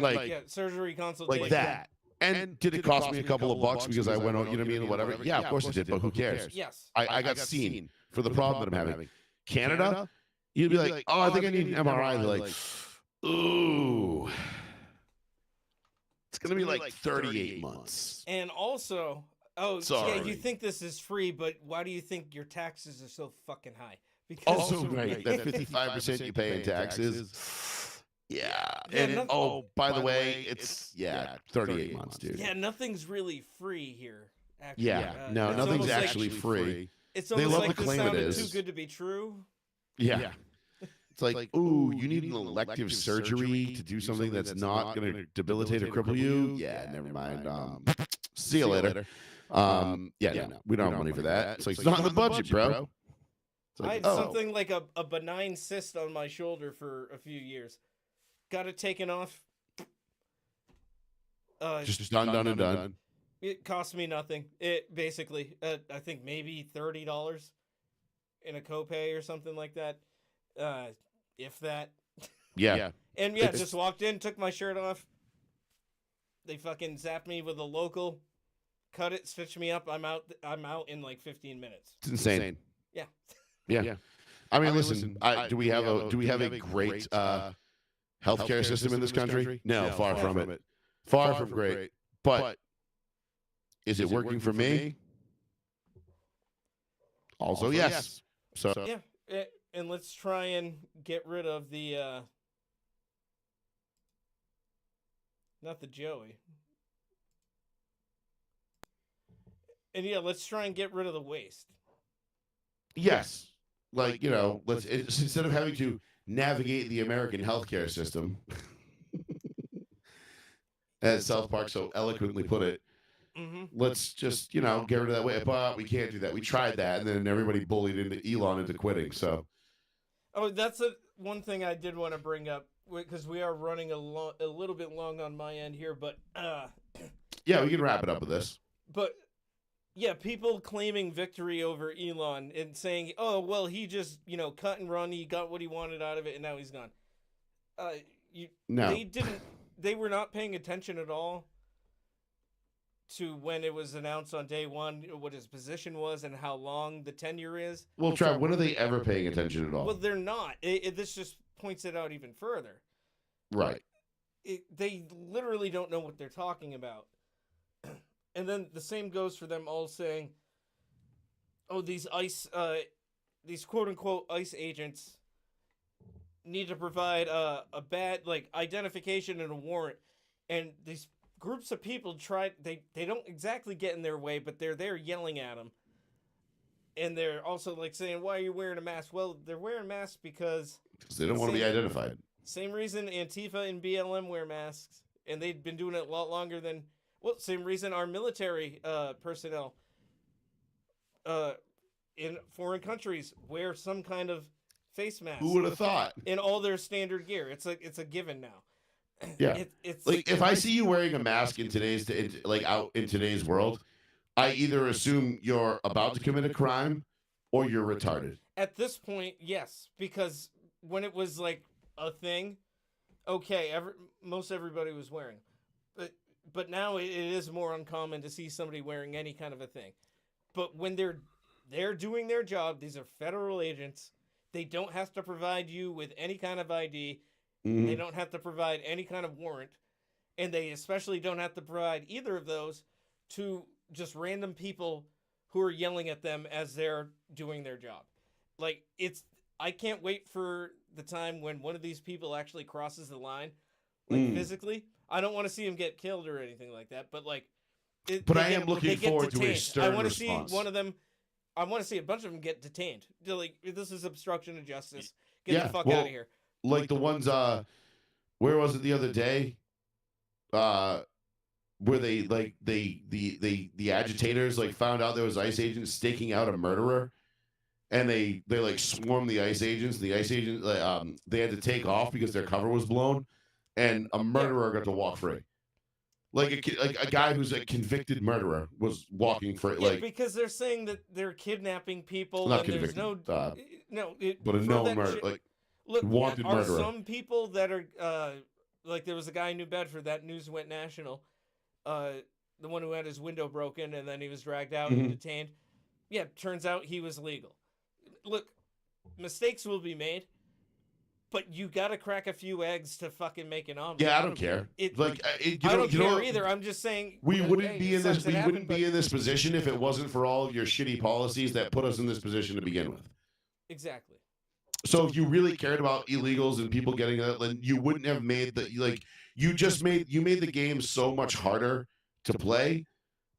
Like- yeah, surgery consultation. like that. And did it cost me a couple of bucks because I went, you know what I mean, whatever? Yeah, of course it did, but who cares? Yes. I got seen for the problem that I'm having. Canada, you'd be like, oh, I think I need an MRI. They're like, ooh, it's gonna be like 38 months. And also, yeah, Sorry. you think this is free, but why do you think your taxes are so fucking high? Because Also, right, that 55% you pay in taxes. Yeah, and by the way, it's 38 months, dude. yeah, nothing's really free here. Actually. Yeah, no, it's nothing's almost like- actually free. It's They almost love like to this claim it sounded is. too good to be true. Yeah. It's like, ooh, you need an elective surgery to do something that's not going to debilitate or cripple you? Yeah, never mind. See you later. No, we don't have money for that. It's like, it's not in the budget, bro. It's I like, had something like a benign cyst on my shoulder for a few years. Got it taken off. just done. It cost me nothing. It basically, I think maybe $30 in a copay or something like that. If that. Yeah. And yeah, just walked in, took my shirt off. They fucking zapped me with a local, cut it, stitched me up. I'm out in like 15 minutes. It's insane. Yeah. Yeah. I mean, listen, do we have a great healthcare system in this country? No, far from it. Far from great. But is it working for me? Also, yes. So Yeah. And let's try and get rid of the not the Joey. And yeah, let's try and get rid of the waste. yes, like instead of having to navigate the American healthcare system, as South Park so eloquently put it, let's just get rid of that way. But we can't do that. We tried that, and then everybody bullied Elon into quitting. So Oh, that's one thing I did want to bring up because we are running a little bit long on my end here, but Yeah, we can wrap it up with this. But yeah, people claiming victory over Elon and saying, "Oh, well, he just cut and run. He got what he wanted out of it, and now he's gone." No. They didn't. They were not paying attention at all to when it was announced on day one what his position was and how long the tenure is. Well, Trav, when are they ever paying attention at all? Well, they're not. This just points it out even further. Right. They literally don't know what they're talking about. And then the same goes for them all saying, "Oh, these quote unquote ICE agents need to provide a bad identification and a warrant," and these groups of people they don't exactly get in their way, but they're there yelling at them, and they're also saying, "Why are you wearing a mask?" Well, they're wearing masks because they don't want to be identified. Same reason Antifa and BLM wear masks, and they've been doing it a lot longer than. Well, same reason our military personnel in foreign countries wear some kind of face mask. Who would have thought? In all their standard gear, it's a given now. Yeah, it's if I see you wearing a mask in today's out in today's world, I either assume you're about to commit a crime or you're retarded. At this point, yes, because when it was a thing, okay, most everybody was wearing, but now it is more uncommon to see somebody wearing any kind of a thing. But when they're doing their job, these are federal agents. They don't have to provide you with any kind of ID. Mm-hmm. They don't have to provide any kind of warrant. And they especially don't have to provide either of those to just random people who are yelling at them as they're doing their job. I can't wait for the time when one of these people actually crosses the line, physically. I don't want to see him get killed or anything like that, but but I am looking forward to a stern I want to response. see one of them. I want to see a bunch of them get detained. This is obstruction of justice. Get the fuck out of here. Like the ones, where was it the other day? Where they the agitators found out there was ICE agents staking out a murderer, and they swarmed the ICE agents. The ICE agents they had to take off because their cover was blown, and a murderer got to walk free. A guy who's a convicted murderer was walking free. Because they're saying that they're kidnapping people, not and convicted, there's but a known murder, wanted murderer. Some people that are there was a guy in New Bedford that news went national, the one who had his window broken and then he was dragged out and detained. Yeah, turns out he was legal. Look, mistakes will be made. But you gotta crack a few eggs to fucking make an omelet. Yeah, I don't care. I don't care either. I'm just saying we wouldn't be in this. We wouldn't be in this position if it wasn't for all of your shitty policies that put us in this position to begin with. Exactly. So if you really cared about illegals and people getting that, then you wouldn't have made you made the game so much harder to play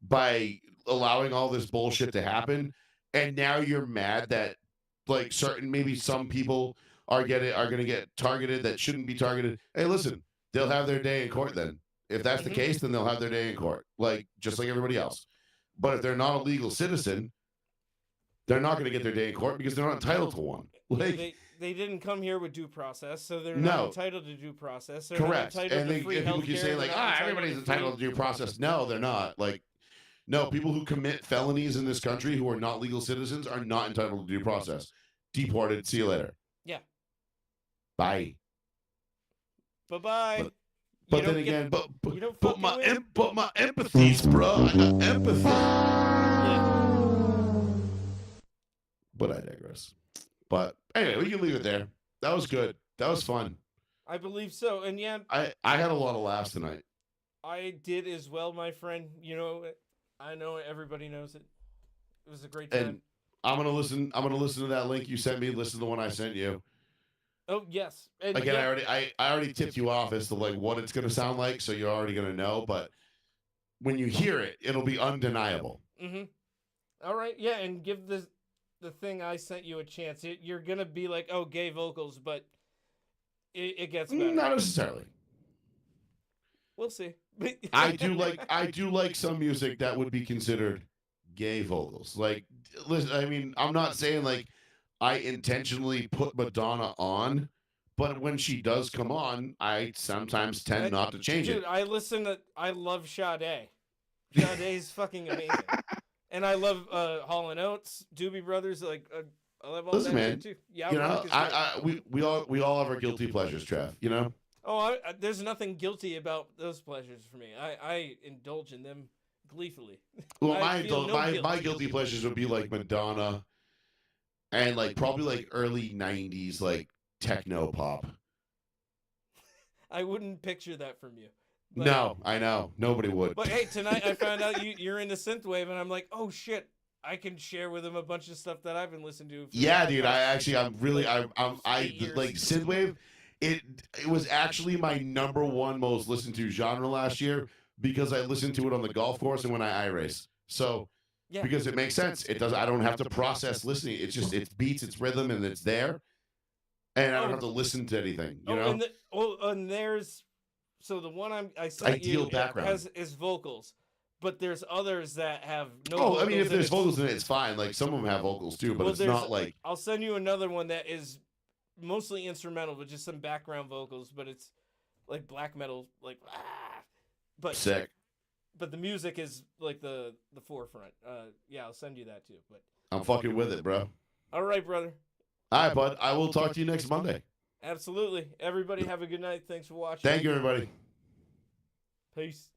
by allowing all this bullshit to happen, and now you're mad that some people are going to get targeted that shouldn't be targeted. Hey, listen, they'll have their day in court then. If that's the case, then they'll have their day in court, just like everybody else. But if they're not a legal citizen, they're not going to get their day in court because they're not entitled to one. They didn't come here with due process, so they're not entitled to due process. They're correct. Not entitled to free people keep saying everybody's entitled to due process. No, they're not. No, people who commit felonies in this country who are not legal citizens are not entitled to due process. Deported. See you later. Yeah. Bye. Bye-bye. But then again, but my empathies, bro. I got empathy. Yeah. But I digress. But anyway, we can leave it there. That was good. That was fun. I believe so. And yeah, I had a lot of laughs tonight. I did as well, my friend. I know everybody knows it. It was a great time. And I'm gonna listen to that link you sent me. Listen to the one I sent you. Oh yes. And again, I already tipped you off as to what it's gonna sound like, so you're already gonna know. But when you hear it, it'll be undeniable. Mm-hmm. All right, yeah, and give the thing I sent you a chance. You're gonna be like, oh, gay vocals, but it gets better. Not necessarily. We'll see. I do like some music that would be considered gay vocals. Listen, I mean, I'm not saying I intentionally put Madonna on, but when she does come on, I sometimes tend not to change it. Dude, I love Sade. Sade's fucking amazing. And I love Hall and Oates, Doobie Brothers. Like I love all Listen, that man, shit too. Yeah, you rock know, is great. we all have our guilty pleasures, Trev. You know. Oh, there's nothing guilty about those pleasures for me. I indulge in them gleefully. Well, I feel no guilt. my guilty pleasures would be like Madonna and like probably like early '90s like techno pop. I wouldn't picture that from you. But, No, I know nobody would. But hey, tonight I found out you're into synthwave, and I'm like, oh shit, I can share with him a bunch of stuff that I've been listening to. Yeah, dude. I'm really, like, I 8 years. like synthwave. It was actually my number one most listened to genre last year because I listened to it on the golf course and when I race. So Yeah. because it makes sense. It does. I don't have to process listening. It's just it's beats, it's rhythm, and it's there, and I don't have to listen to anything. You know. And there's so the one I sent Ideal you background. is vocals, but there's others that have no. Oh, I mean, if vocals, there's vocals in it, it's fine. Like some of them have vocals too, but Well, it's there's- not like I'll send you another one that is mostly instrumental, with just some background vocals, but it's like black metal, like but sick. But the music is like the forefront. Yeah, I'll send you that too. But I'm fucking with it, bro. all right, brother. All right, bud. I will talk to you next Monday. Absolutely. Everybody have a good night. Thanks for watching. Thank you, everybody. Peace.